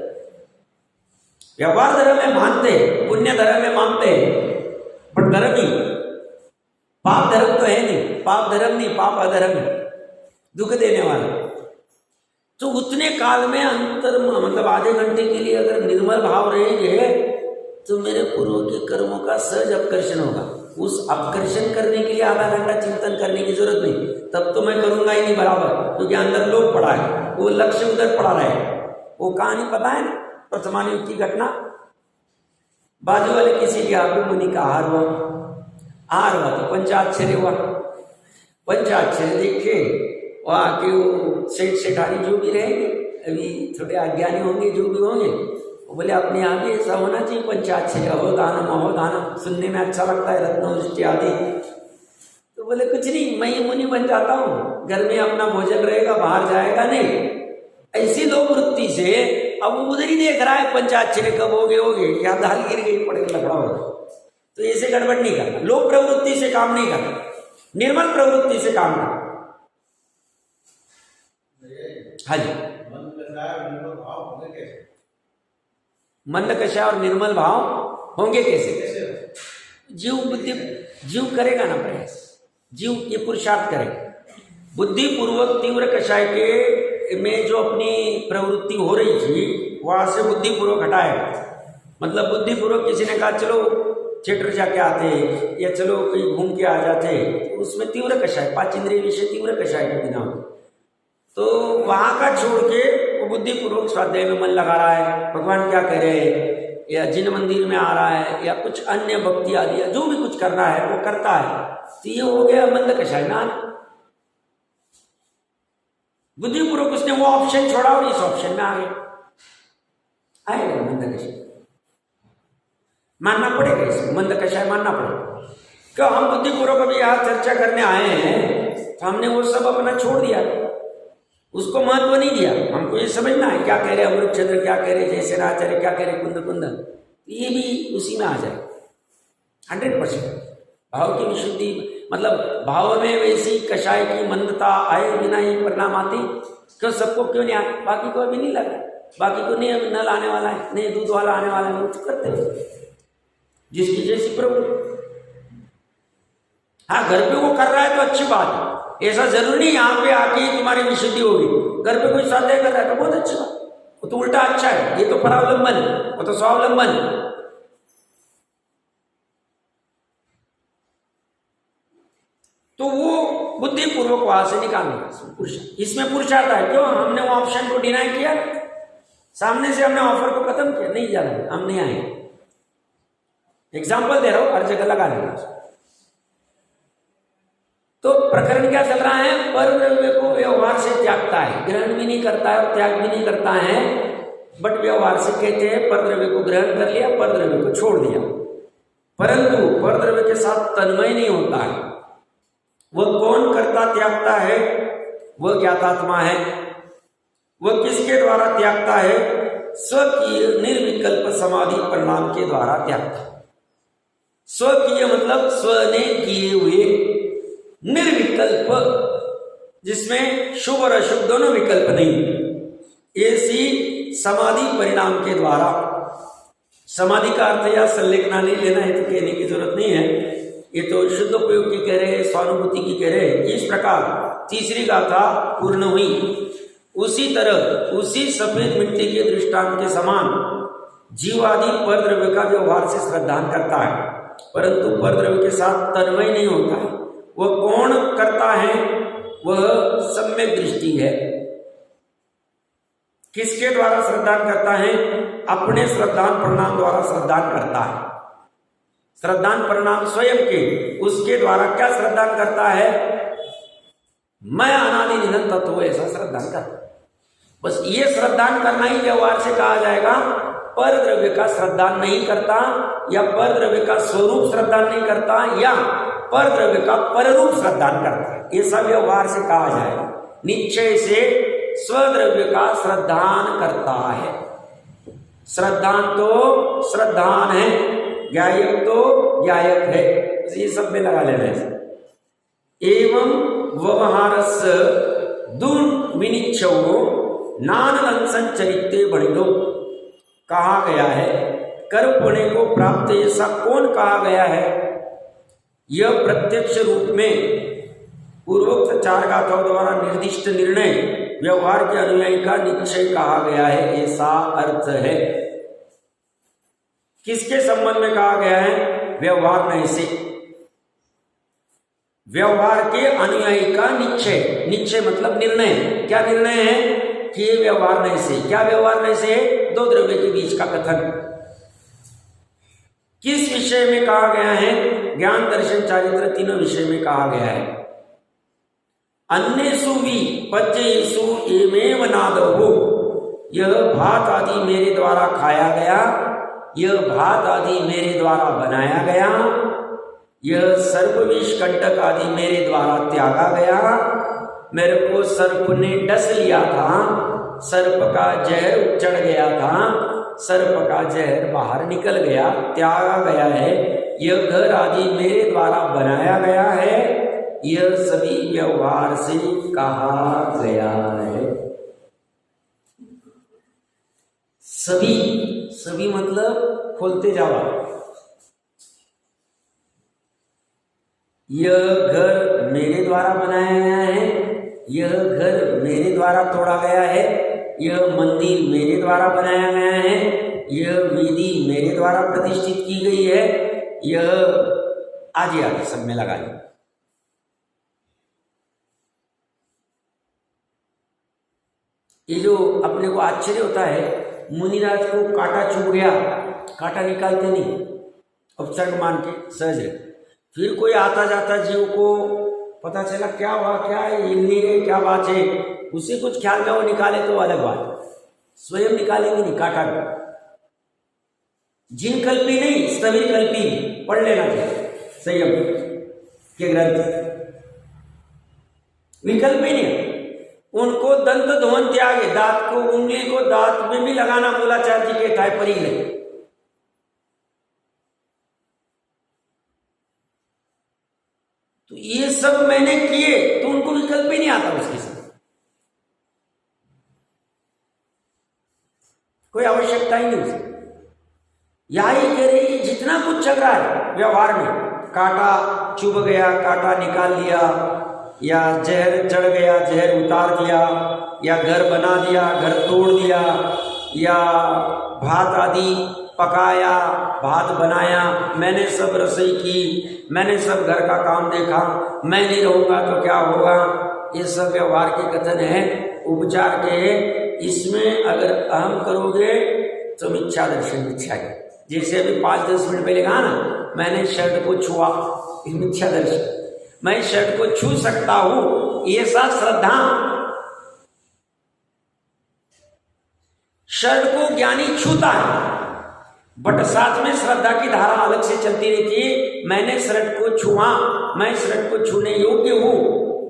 व्यवहार धर्म में मानते, पुण्य धर्म में मानते, बट धर्म ही, पाप धर्म तो है नहीं। पाप धर्म नहीं, पाप अधर्म है, दुख देने वाला। तो उतने काल में अंतर, मतलब आधे घंटे के लिए अगर निर्मल भाव रहेंगे तो मेरे पूर्व के कर्मों का सहज अपकर्षण होगा। उस अपकर्षण करने के लिए आधा घंटा चिंतन करने की जरूरत नहीं, तब तो मैं करूंगा ही नहीं बराबर, क्योंकि अंदर लोग पड़ा है, वो लक्ष्य उधर पड़ा रहे। वो कहानी पता है ना, प्रथमायुग की घटना। बाजू वाले किसी के यहाँ पे मुनि का आहार हुआ तो पंचाक्षरी हुआ। पंचाक्षरी देखे वहाँ के वो सेठ सेठानी जो भी रहेंगे, अभी थोड़े अज्ञानी होंगे जो भी होंगे, वो बोले अपने यहाँ भी ऐसा होना चाहिए पंचाक्षरी, अहो दानम सुनने में अच्छा लगता है, रत्नवृष्टि आदि। तो बोले कुछ नहीं, मैं ये मुनि बन जाता हूँ, घर में अपना भोजन रहेगा, बाहर जाएगा नहीं। ऐसी लोक वृत्ति से अब वो उधर ही देख रहा है पंचाक्षरी कब होगे, या दाल गिर गई पड़ गई लकड़ा होगा। तो ऐसे गड़बड़ नहीं करना, लोक प्रवृत्ति से काम नहीं करना, निर्मल प्रवृत्ति से काम करना। हाँ जी, मंद कषाय और निर्मल भाव होंगे कैसे? जीव बुद्धि, जीव करेगा ना प्रयास, जीव ये पुरुषार्थ करेगा। बुद्धि पूर्वक तीव्र कषाय के में जो अपनी प्रवृत्ति हो रही थी वहां से बुद्धि पूर्वक हटाएगा। मतलब बुद्धि पूर्वक किसी ने कहा चलो थिएटर जाके आते, या चलो कहीं घूम के आ जाते, तो उसमें तीव्र कषाय, पांचेंद्रिय विषय तीव्र कषाय के बिना, तो वहां का छोड़ के वो बुद्धि पूर्वक स्वाध्याय में मन लगा रहा है, भगवान क्या कह रहे हैं, या जिन मंदिर में आ रहा है, या कुछ अन्य भक्ति आदि, जो भी कुछ करना है वो करता है। तो ये हो गया मंद कषाय ना। बुद्धि पूर्वक उसने वो ऑप्शन छोड़ा और इस ऑप्शन में आ गया, आएगा मंद कषाय। मानना पड़ेगा, इसे मंद कषाय मानना पड़ेगा। क्यों? हम बुद्धि पूर्वक अभी यहाँ चर्चा करने आए हैं, तो हमने वो सब अपना छोड़ दिया, उसको महत्व नहीं दिया। हमको ये समझना है क्या कह रहे अमृतचंद्र, क्या कह रहे जैसे आचार्य, क्या कह रहे कुंदन, ये भी उसी में आ जाए 100%। भाव की विशुद्धि, मतलब भाव में वैसी कषाय की मंदता आए बिना ही परिणाम आती। क्यों? सबको क्यों नहीं आए? बाकी को अभी नहीं लगा, बाकी को नहीं, अभी नल आने वाला है, नहीं दूध वाला आने वाला है, वो करते हैं जिसकी जैसी प्रवृत्ति। हाँ, घर पे वो कर रहा है तो अच्छी बात है, ऐसा जरूरी नहीं यहाँ पे आके तुम्हारी विशुद्धि होगी। घर पे कोई स्वाध्याय कर रहा है तो बहुत अच्छी बात, वो तो उल्टा अच्छा है, ये तो परावलंबन है, वो तो स्वावलंबन है। तो वो बुद्धि पूर्वक वहां से निकालना, इसमें पुरुषार्थ है। क्यों? हमने वो ऑप्शन को डिनाई किया, सामने से हमने ऑफर को खत्म किया, नहीं जाना, हम नहीं आए। एग्जाम्पल दे रहा हूं, हर जगह लगा लेना। तो प्रकरण क्या चल रहा है? परद्रव्य को व्यवहार से त्यागता है, ग्रहण भी नहीं करता है और त्याग भी नहीं करता है, बट व्यवहार से कहते हैं परद्रव्य को ग्रहण कर लिया, परद्रव्य को छोड़ दिया, परंतु परद्रव्य के साथ तन्मय नहीं होता है। वह कौन करता त्यागता है? वह ज्ञातात्मा है। वह किसके द्वारा त्यागता है? स्वकीय निर्विकल्प समाधि परिणाम के द्वारा त्यागता। स्वकीय मतलब स्व ने किए हुए, निर्विकल्प जिसमें शुभ और अशुभ दोनों विकल्प नहीं, ऐसी समाधि परिणाम के द्वारा। समाधि का अर्थ या संलेखना नहीं लेना है, तो कहने की जरूरत नहीं है, ये तो शुद्ध उपयोग की कह रहे, स्वानुभूति की कह रहे। इस प्रकार तीसरी गाथा पूर्ण हुई। उसी तरह उसी सफेद मिट्टी के दृष्टांत के समान जीव आदि परद्रव्य का व्यवहार से श्रद्धान करता है, परंतु परद्रव्य के साथ तन्मय नहीं होता है। वह कौन करता है? वह सम्यक दृष्टि है। किसके द्वारा श्रद्धान करता है? अपने श्रद्धान परिणाम द्वारा श्रद्धान करता है। श्रद्धान परिणाम स्वयं के, उसके द्वारा क्या श्रद्धान करता है? मैं अनादि निधन तत्व, ऐसा श्रद्धान करता। बस ये श्रद्धान करना ही व्यवहार से कहा जाएगा। परद्रव्य का श्रद्धान नहीं करता, या परद्रव्य का स्वरूप श्रद्धान नहीं करता, या परद्रव्य का पररूप श्रद्धान करता है, ये सब व्यवहार से कहा जाएगा। निश्चय से स्वद्रव्य का श्रद्धान करता है। श्रद्धान तो श्रद्धान है, ज्ञायक तो ज्ञायक है, ये सब में लगा लेना है। एवं व्यवहारस दुर्विनिच्छो नानवंशन चरित्रे बणिदो कहा गया है। कर्म पुण्य को प्राप्त ऐसा कौन कहा गया है? यह प्रत्यक्ष रूप में पूर्वोक्त चार गाथाओं द्वारा निर्दिष्ट निर्णय व्यवहार के अनुयायी का निश्चय कहा गया है, ऐसा अर्थ है। किसके संबंध में कहा गया है? व्यवहार नहीं से, व्यवहार के अनुयायी का निश्चय। निश्चय मतलब निर्णय। क्या निर्णय है? कि व्यवहार नहीं से। क्या व्यवहार नहीं से? दो द्रव्य के बीच का कथन। किस विषय में कहा गया है? ज्ञान दर्शन चारित्र तीनों विषय में कहा गया है। अन्येषु भी पच्येषु एमेव नादो, यह भात आदि मेरे द्वारा खाया गया, यह भात आदि मेरे द्वारा बनाया गया, यह सर्प विष कंटक आदि मेरे द्वारा त्यागा गया। मेरे को सर्प ने डस लिया था, सर्प का जहर चढ़ गया था, सर्प का जहर बाहर निकल गया, त्यागा गया है। यह घर आदि मेरे द्वारा बनाया गया है, यह सभी व्यवहार से कहा गया है। सभी, सभी मतलब खोलते जाओ। यह घर मेरे द्वारा बनाया गया है, यह घर मेरे द्वारा तोड़ा गया है, यह मंदिर मेरे द्वारा बनाया गया है, यह वेदी मेरे द्वारा प्रतिष्ठित की गई है, यह आदि आदि सब में लगा ली। ये जो अपने को आश्चर्य होता है, मुनिराज को कांटा चुभ गया, कांटा निकालते नहीं, उपसर्ग मान के सहज है। फिर कोई आता जाता जीव को पता चला क्या हुआ, क्या है, हिलनी है, क्या बात है, उसे कुछ ख्याल में वो निकाले तो अलग बात, स्वयं निकालेंगे नहीं कांटा। जिन कल्पी नहीं, स्थविर कल्पी पढ़ लेना चाहिए संयम के ग्रंथ। विकल्प ही नहीं, उनको दंत ध्वन त्याग है, दांत को, उंगली को दांत में भी लगाना मूलाचार्य जी कहता है, परी नहीं। तो ये सब मैंने किए, तो उनको विकल्प ही नहीं आता उसके साथ, कोई आवश्यकता ही नहीं उसे। यही कह रही, जितना कुछ चल रहा है व्यवहार में, कांटा चुभ गया, कांटा निकाल लिया, या जहर चढ़ गया, जहर उतार दिया, या घर बना दिया, घर तोड़ दिया, या भात आदि पकाया, भात बनाया, मैंने सब रसोई की, मैंने सब घर का काम देखा, मैं नहीं रहूँगा तो क्या होगा, ये सब व्यवहार के कथन है, उपचार के इसमें अगर अहम करोगे तो मिथ्या दर्शन मिथ्या है। जैसे अभी 5-10 मिनट पहले कहा ना, मैंने शर्ट को छुआ, मिथ्या दर्शन। मैं शर्ट को छू सकता हूं, ये सब श्रद्धा। शर्ट को ज्ञानी छूता है, बट साथ में श्रद्धा की धारा अलग से चलती रहती है। मैंने शर्ट को छुआ, मैं शर्ट को छूने योग्य हूं,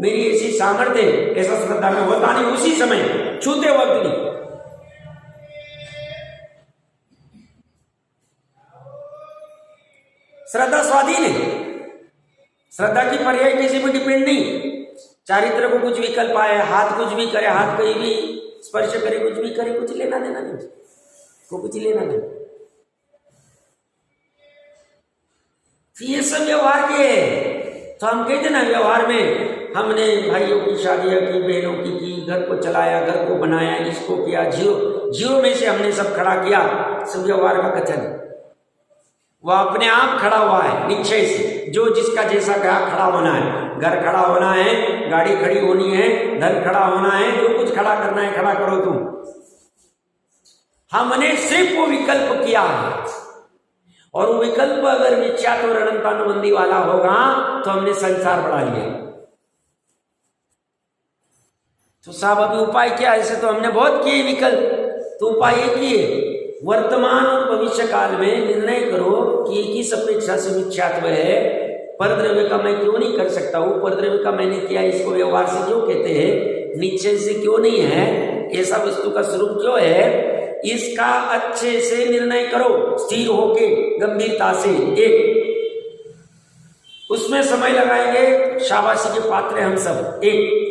मेरी ऐसी सामर्थ्य, ऐसा श्रद्धा में होता नहीं उसी समय, छूते वक्त नहीं। श्रद्धा स्वाधीन है, श्रद्धा की पर्याय किसी पर डिपेंड नहीं। चारित्र को कुछ विकल्प आए, हाथ कुछ भी करे, हाथ कहीं भी स्पर्श करे, कुछ भी करे, कुछ लेना देना नहीं, को कुछ लेना नहीं। ये सब व्यवहार के है। तो हम कहते ना, व्यवहार में हमने भाइयों की शादियां की, बहनों की, घर को चलाया, घर को बनाया, इसको किया, जीरो में से हमने सब खड़ा किया, सब व्यवहार का कथन। वह अपने आप खड़ा हुआ है निश्चय से, जो जिसका जैसा कहा खड़ा होना है। घर खड़ा होना है, गाड़ी खड़ी होनी है, धन खड़ा होना है, जो कुछ खड़ा करना है खड़ा करो तुम। हमने सिर्फ वो विकल्प किया है, और वो विकल्प अगर मिथ्यात्व और अनंतानुबंधी वाला होगा तो हमने संसार बढ़ा लिया। तो साहब अभी उपाय क्या है? ऐसे तो हमने बहुत किए विकल्प, तो उपाय एक ही है, वर्तमान और भविष्य काल में निर्णय करो कि किस अपेक्षा से मिथ्यात्व है। परद्रव्य का मैं क्यों नहीं कर सकता हूँ, परद्रव्य का मैंने किया, इसको व्यवहार से क्यों कहते हैं, निश्चय से क्यों नहीं है, ऐसा वस्तु का स्वरूप क्यों है, इसका अच्छे से निर्णय करो, स्थिर होके, गंभीरता से। एक उसमें समय लगाएंगे, शाबाशी के पात्र हम सब। एक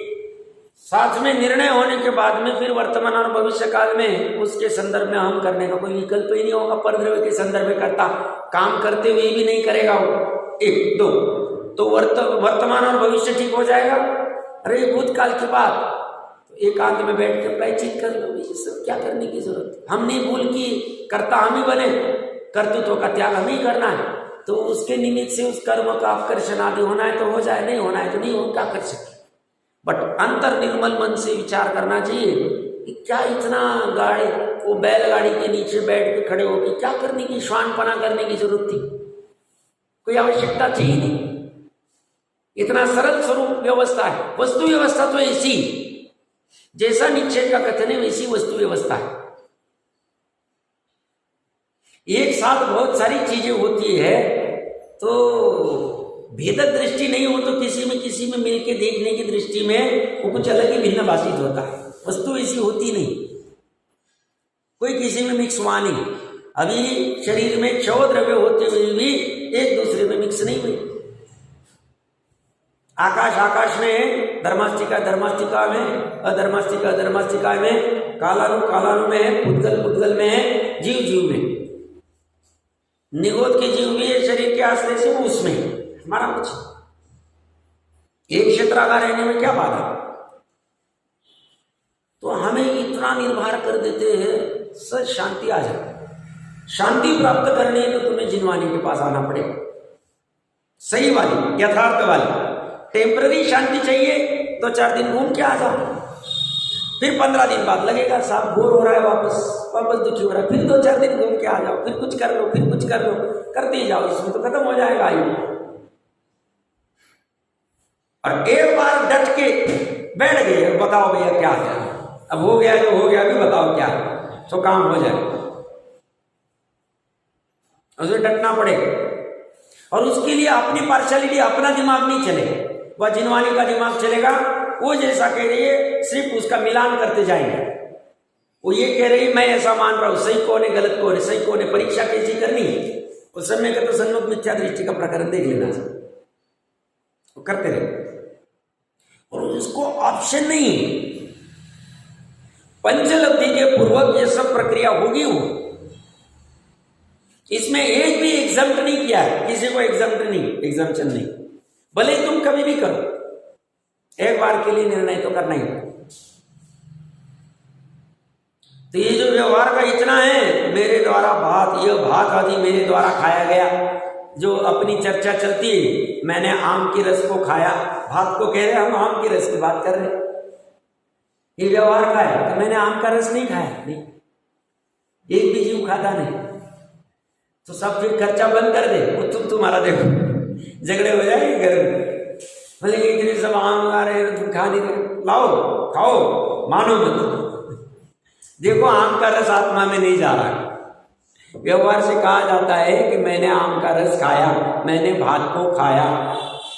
साथ में निर्णय होने के बाद में फिर वर्तमान और भविष्य काल में उसके संदर्भ में हम करने का कोई विकल्प ही नहीं होगा। परद्रव्य के संदर्भ में करता, काम करते हुए भी नहीं करेगा वो। एक दो तो वर्तमान और भविष्य ठीक हो जाएगा। अरे भूतकाल की बात एकांत में बैठ के प्रायश्चित कर लो, ये सब क्या करने की जरूरत। हमने भूल की, करता हम ही बने, कर्तृत्व का त्याग हम ही करना है, तो उसके निमित्त से उस कर्म का आकर्षण आदि होना है तो हो जाए, नहीं होना है तो नहीं हो, क्या कर सकते। बट अंतर निर्मल मन से विचार करना चाहिए कि क्या इतना गाड़ी वो बैलगाड़ी के नीचे बैठ के खड़े होकर क्या करने की, श्वानपना करने की जरूरत थी, कोई आवश्यकता थी नहीं। इतना सरल स्वरूप व्यवस्था है। वस्तु व्यवस्था तो ऐसी जैसा निश्चय का कथन है वैसी वस्तु व्यवस्था है। एक साथ बहुत सारी चीजें होती है, तो भेदक दृष्टि नहीं हो तो किसी में मिलके देखने की दृष्टि में वो कुछ अलग ही भिन्न भाषित होता है। वस्तु ऐसी होती नहीं, कोई किसी में मिक्स हुआ नहीं। अभी शरीर में 6 द्रव्य होते हुए भी एक दूसरे में मिक्स नहीं हुई। आकाश में है, धर्मास्तिका में, अधर्मास्तिका में, कालानु में है, पुद्गल में है, जीव में। निगोद के जीव भी है, शरीर के आश्रय से वो उसमें हमारा कुछ एक क्षेत्रागार रहने में क्या बात है। तो हमें इतना निर्भर कर देते हैं, सच शांति आ जाए। शांति प्राप्त करनी है तो तुम्हें जिनवानी के पास आना पड़ेगा, सही वाली, यथार्थ वाली। टेम्पररी शांति चाहिए तो 4 दिन घूम के आ जाओ, फिर 15 दिन बाद लगेगा साहब बोर हो रहा है, वापस दुखी हो रहा है, फिर 2-4 दिन घूम के आ जाओ, फिर कुछ कर लो, करते ही जाओ, इसमें तो खत्म हो जाएगा आयु। और एक बार डट के बैठ गए, बताओ भैया क्या है, अब हो गया जो हो गया, अभी बताओ क्या है, तो काम हो जाए। उसे डटना पड़ेगा, और उसके लिए अपनी पार्शलिटी, अपना दिमाग नहीं चलेगा, वह जिनवानी का दिमाग चलेगा। वो जैसा कह रही है सिर्फ उसका मिलान करते जाएंगे। वो ये कह रही है मैं ऐसा मान रहा हूं, सही कौन है गलत कौन है, सही कौन है, परीक्षा कैसी करनी है। उस समय का तो सन्मुख मिथ्या दृष्टि का प्रकरण देख लेना, वो करते रहे, और उसको ऑप्शन नहीं है। पंचलब्धि के पूर्वक ये सब प्रक्रिया होगी। वो इसमें एक भी एग्जम्प्ट नहीं किया है, किसी को एग्जम्पशन नहीं। भले ही तुम कभी भी करो, एक बार के लिए निर्णय तो करना ही। तो ये जो व्यवहार का इतना है, मेरे द्वारा भात, यह भात आदि मेरे द्वारा खाया गया, जो अपनी चर्चा चलती है, मैंने आम की रस को खाया, भात को कह रहे हम आम की रस की बात कर रहे। ये व्यवहार का है। तो मैंने आम का रस नहीं खाया, नहीं, एक भी जीव खाता नहीं, तो सब फिर खर्चा बंद कर दे। वो तुम्हारा देखो झगड़े हो जाएंगे घर में, बोले इतने सब आम ला रहे तुम खा नहीं रहे, लाओ खाओ, मानो मत। देखो आम का रस आत्मा में नहीं जा रहा है। व्यवहार से कहा जाता है कि मैंने आम का रस खाया, मैंने भात को खाया,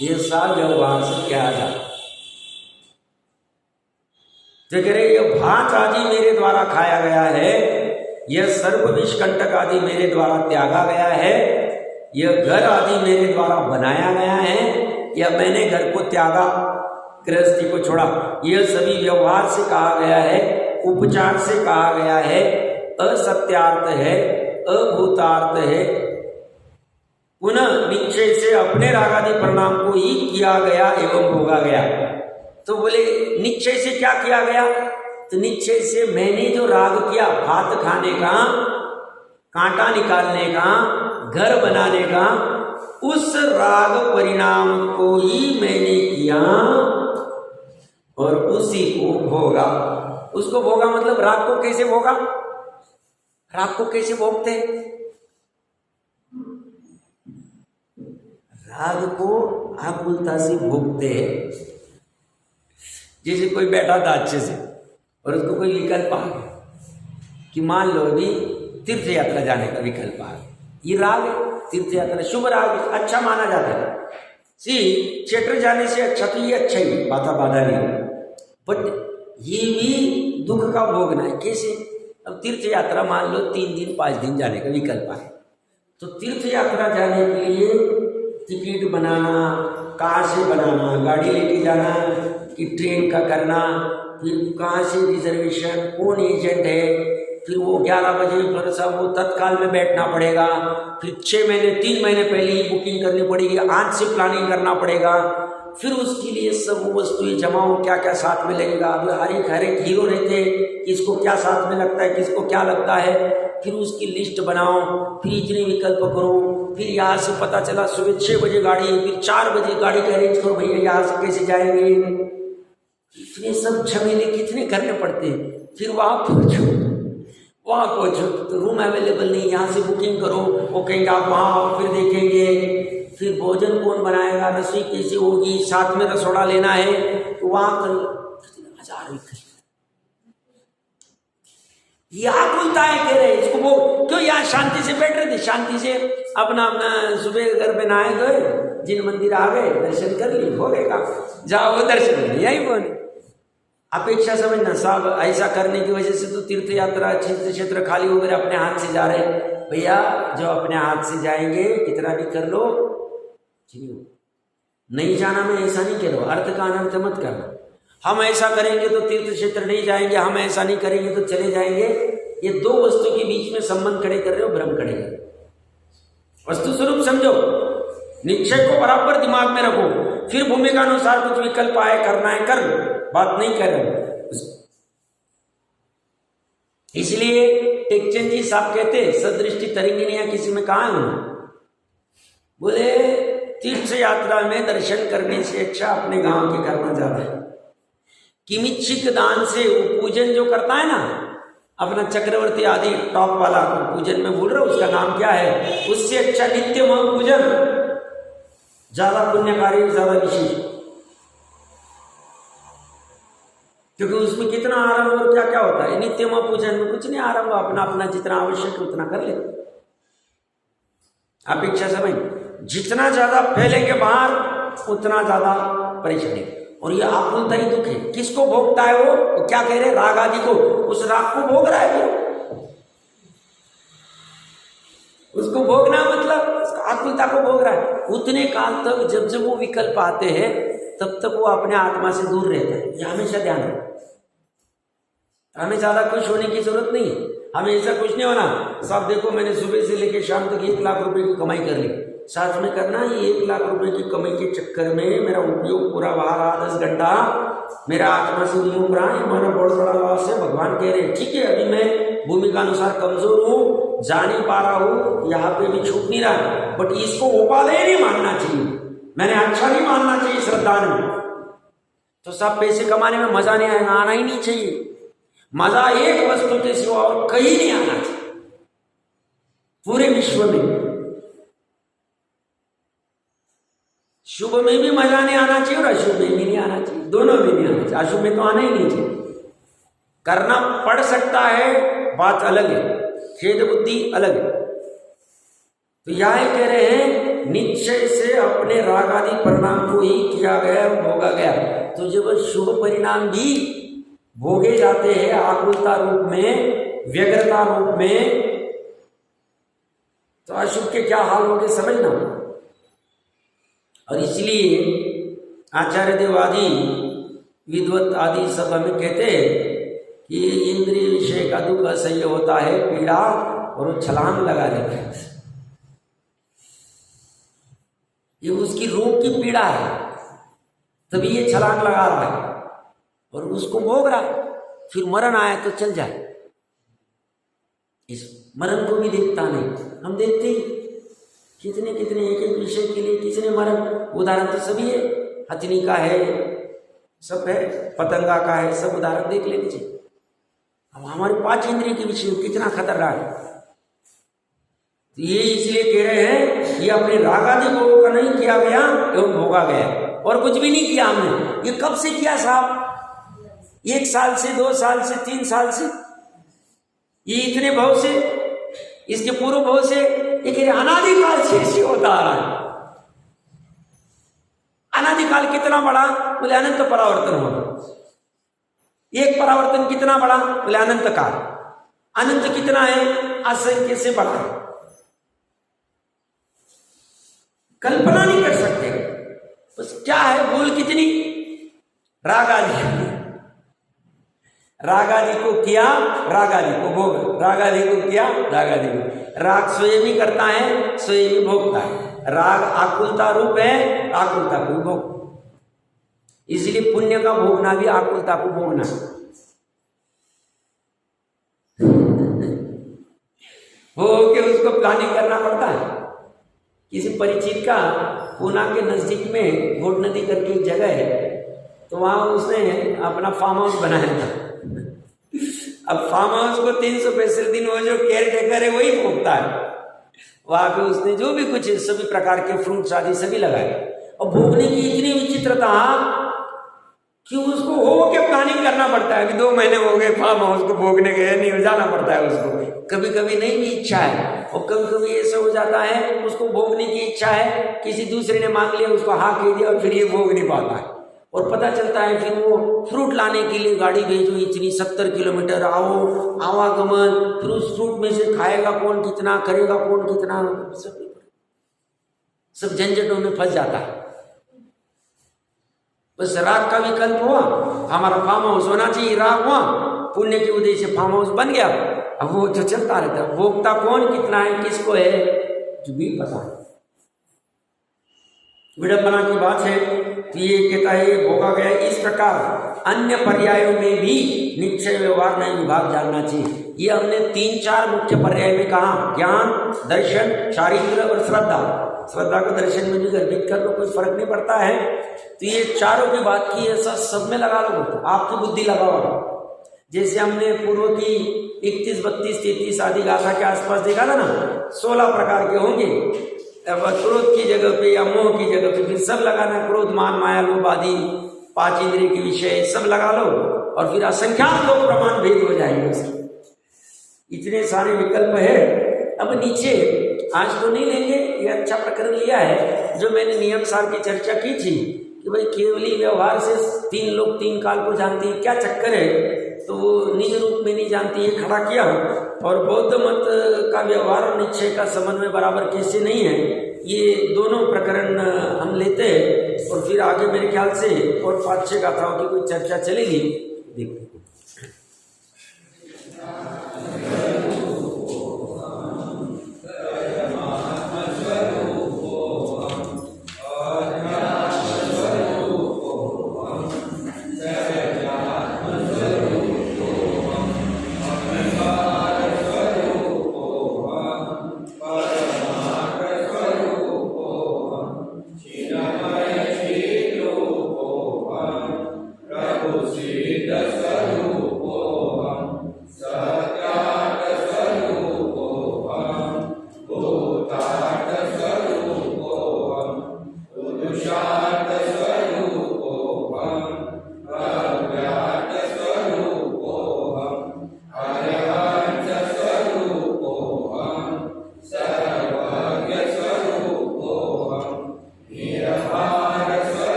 ये सब व्यवहार से क्या जाता। तो कह रहे ये भात आदि मेरे द्वारा खाया गया है, यह सर्व विषकंटक आदि मेरे द्वारा त्यागा गया है, यह घर आदि मेरे द्वारा बनाया गया है, या मैंने घर को त्यागा, गृहस्थी को छोड़ा। यह सभी व्यवहार से कहा गया है, उपचार से कहा गया है, असत्यार्थ है, अभूतार्थ है, पुनः निश्चय से अपने रागादि परिणाम को ही किया गया एवं भोगा गया। तो बोले निश्चय से क्या किया गया? तो निश्चय से मैंने जो राग किया, भात खाने का, कांटा निकालने का, घर बनाने का, उस राग परिणाम को ही मैंने किया और उसी को भोगा। उसको भोगा मतलब राग को कैसे भोगा? राग को कैसे भोगते? राग को आकुलता से भोगते हैं। जैसे कोई बैठा था अच्छे से और उसको कोई विकल्प आ गया कि मान लो अभी तीर्थ यात्रा जाने का विकल्प आ गया, ये राग है, तीर्थ यात्रा शुभ राग है, अच्छा माना जाता है। थिएटर जाने से अच्छा तो ये अच्छा ही, बाधा नहीं, बट ये भी दुख का भोगना है। कैसे? अब तीर्थ यात्रा मान लो 3 दिन 5 दिन जाने का विकल्प है, तो तीर्थ यात्रा जाने के लिए टिकट बनाना, कहाँ से बनाना, गाड़ी लेके जाना कि ट्रेन का करना, फिर कहाँ से रिजर्वेशन, कौन एजेंट है, फिर वो 11 बजे फिर सब वो तत्काल में बैठना पड़ेगा, फिर 6 महीने 3 महीने पहले ही बुकिंग करनी पड़ेगी, आज से प्लानिंग करना पड़ेगा, फिर उसके लिए सब वस्तुएं जमाओ, क्या क्या साथ में लगेगा। अब हर एक हीरो रहते हैं, किसको क्या साथ में लगता है, किसको क्या लगता है, फिर उसकी लिस्ट बनाओ, फिर इतने विकल्प करो, फिर यहाँ से पता चला सुबह 6 बजे गाड़ी है, फिर 4 बजे गाड़ी का अरेंज करो, भैया यहाँ से कैसे जाएंगे। इतने सब झमेले कितने करने पड़ते हैं। फिर वहाँ पहुँचो तो रूम अवेलेबल नहीं, यहाँ से बुकिंग करो, वो कहेंगे आप वहाँ फिर देखेंगे, फिर भोजन कौन बनाएगा, रसोई कैसे होगी, साथ में रसोड़ा लेना है, तो वहाँ कर हजार बोलता है, कह रहे इसको वो क्यों यहाँ शांति से बैठ रहे थे, शांति से अपना सुबह घर पे नहाए गए, जिन मंदिर आ गए दर्शन कर लिए, हो गए काम, जाओ वो दर्शन यही बोले। अपेक्षा समझना साहब, ऐसा करने की वजह से तो तीर्थ यात्रा तीर्थ क्षेत्र खाली हो गए, अपने हाथ से जा रहे। भैया जो अपने हाथ से जाएंगे कितना भी कर लो, नहीं जाना मैं ऐसा नहीं कह रहा, अर्थ का अनर्थ मत करना। हम ऐसा करेंगे तो तीर्थ क्षेत्र नहीं जाएंगे, हम ऐसा नहीं करेंगे तो चले जाएंगे, ये दो वस्तु के बीच में संबंध खड़े कर रहे हो, भ्रम खड़े कर रहे हो। वस्तु स्वरूप समझो, निश्चय को बराबर दिमाग में रखो, फिर भूमिका अनुसार कुछ विकल्प आए करना है कर, बात नहीं कर रहे। इसलिए टेकचंद जी साहब कहते सदृष्टि तरंगिनियां किसी में कहा है, बोले तीर्थ यात्रा में दर्शन करने से अच्छा अपने गांव के करना ज्यादा है। किमिच्छिक दान से वो पूजन जो करता है ना, अपना चक्रवर्ती आदि टॉप वाला पूजन में भूल रहा हूं उसका नाम क्या है, उससे अच्छा नित्य पूजन ज्यादा पुण्यकारी, ज्यादा विशेष, क्योंकि उसमें कितना आरंभ और क्या क्या होता है। नित्य पूजन में कुछ नहीं, आरंभ अपना अपना जितना आवश्यक उतना कर ले। अपेक्षा समझ, जितना ज्यादा फैलेंगे बाहर उतना ज्यादा परेशानी, और ये आकुलता ही दुख है। किसको भोगता है वो क्या कह रहे, राग आदि को, उस राग को भोग रहा है वो, उसको भोगना मतलब आकुलता को भोग रहा है। उतने काल तक जब जब वो विकल्प आते हैं तब तक वो अपने आत्मा से दूर रहता है। ये हमेशा ध्यान रखो, हमें ज्यादा खुश होने की जरूरत नहीं है, हमें ऐसा कुछ नहीं होना साहब देखो मैंने सुबह से लेकर शाम तक 1 लाख रुपए की कमाई कर ली, साथ में करना ये 1 लाख रुपए की कमाई के चक्कर में मेरा उपयोग पूरा बाहर 10 घंटा मेरा आत्मा से उपयोग रहा है, हमारा बहुत बड़ा लॉस है। भगवान कह रहे हैं ठीक है अभी मैं भूमिका अनुसार कमजोर हूँ, जा नहीं पा रहा हूँ, यहाँ पे भी छूट नहीं रहा, बट इसको उपादेय नहीं मानना चाहिए, मैंने अच्छा नहीं मानना चाहिए श्रद्धा में, तो सब पैसे कमाने में मजा नहीं आएगा, आना ही नहीं चाहिए। मजा एक वस्तु के सिवा और कहीं नहीं आना चाहिए पूरे विश्व में। शुभ में भी मजा नहीं आना चाहिए और अशुभ में भी नहीं आना चाहिए, दोनों में नहीं आना चाहिए। अशुभ में तो आना ही नहीं चाहिए। करना पड़ सकता है, बात अलग है, खेद बुद्धि अलग है। तो यह कह रहे हैं निश्चय से अपने राग आदि परिणाम को ही किया गया, भोगा गया। तो जब शुभ परिणाम भी भोगे जाते हैं आकुलता रूप में, व्यग्रता रूप में, तो अशुभ के क्या हाल होंगे समझना। और इसलिए आचार्य देव आदि विद्वत आदि सब हमें कहते हैं कि इंद्रिय विषय का दुख असह्य होता है, पीड़ा, और वो छलांग लगा देता है। ये उसकी रोग की पीड़ा है, तभी ये छलांग लगा रहा है और उसको भोग रहा है। फिर मरण आया तो चल जाए, इस मरण को भी देखता नहीं। हम देखते ही कितने कितने एक एक विषय के लिए कितने मरण, उदाहरण तो सभी है, हथनी का है, सब है, पतंगा का है, सब उदाहरण देख लेने चाहिए। अब हमारे 5 इंद्रिय के विषय कितना खतरनाक है। तो ये इसलिए कह रहे हैं ये अपने राग आदि भोगों का नहीं किया गया एवं भोगा गया, और कुछ भी नहीं किया हमने। ये कब से किया साहब? 1 साल से, 2 साल से, 3 साल से, ये इतने भाव से, इसके पूर्व भाव से, एक अनादिकाल से होता आ रहा है। अनादिकाल कितना बड़ा? बोले अनंत परावर्तन होगा। एक परावर्तन कितना बड़ा? बोले अनंत काल। अनंत कितना है? असंख्य से बड़ा है, कल्पना नहीं कर सकते। बस क्या है, भूल कितनी? राग आदि, राग आदि को किया, राग आदि को भोग, राग आदि को किया, राग आदि को। राग स्वयं ही करता है, स्वयं ही भोगता है। राग आकुलता रूप है, आकुलता को भोग। इसलिए पुण्य का भोगना भी आकुलता को भोगना। भोग के उसको प्लानिंग करना पड़ता है। किसी परिचित का पूना के नजदीक में घोट नदी करके एक जगह है, तो वहां उसने अपना फार्म हाउस बनाया था। अब फार्म हाउस को 365 दिन वो जो केयर टेकर है वही भोगता है। वहां पे उसने जो भी कुछ सभी प्रकार के फ्रूट्स आदि सभी लगाए, और भोगने की इतनी विचित्रता कि उसको हो के प्लानिंग करना पड़ता है कि 2 महीने हो गए फार्म हाउस को भोगने गए, नहीं जाना पड़ता है उसको। कभी कभी नहीं भी इच्छा है, और कभी कभी ऐसा हो जाता है उसको भोगने की इच्छा है, किसी दूसरे ने मांग लिया, उसको हाँ कह दिया, और फिर ये भोग नहीं पाता है। और पता चलता है फिर वो फ्रूट लाने के लिए गाड़ी भेजो इतनी 70 किलोमीटर, आओ आवागमन, फिर उस फ्रूट में से खाएगा कौन कितना, करेगा कौन कितना, सब झंझटों में फंस जाता है। बस राग का विकल्प हुआ, हमारा फार्म हाउस होना चाहिए, राग हुआ, पुण्य के उदय से फार्म हाउस बन गया। अब वो तो चलता रहता है। भोगता कौन कितना है, किसको है, जो भी पता है। विडंबना की बात है। तो ये कहता है ये भोगा गया। इस प्रकार अन्य पर्यायों में भी निश्चय व्यवहार नहीं विभाग जानना चाहिए। ये हमने 3-4 मुख्य पर्याय में कहा, ज्ञान, दर्शन, चारित्र और श्रद्धा। श्रद्धा को दर्शन में भी गर्भित कर लो, कोई फर्क नहीं पड़ता है। तो ये चारों की बात की, ऐसा सब में लगा लो, आपकी बुद्धि लगाओ। जैसे हमने पूर्व की 31, 32, 33 आदि गाथा के आसपास देखा था ना, 16 प्रकार के होंगे। क्रोध की जगह पे या मोह की जगह पे फिर सब लगाना, क्रोध, मान, माया, लोभ आदि 5 इंद्रिय के विषय सब लगा लो, और फिर असंख्यात लोग प्रमाण भेद हो जाएंगे उसके। इतने सारे विकल्प है। अब नीचे आज तो नहीं लेंगे, ये अच्छा प्रकरण लिया है जो मैंने नियम सार की चर्चा की थी कि भाई केवली व्यवहार से 3 लोग 3 काल को जानती है, क्या चक्कर है। तो वो निज रूप में नहीं जानती, ये खड़ा किया। और बौद्ध मत का व्यवहार और निश्चय का समन्वय बराबर कैसे नहीं है, ये दोनों प्रकरण हम लेते हैं, और फिर आगे मेरे ख्याल से और 5-6 गाथाओं की कोई चर्चा चलेगी। देखते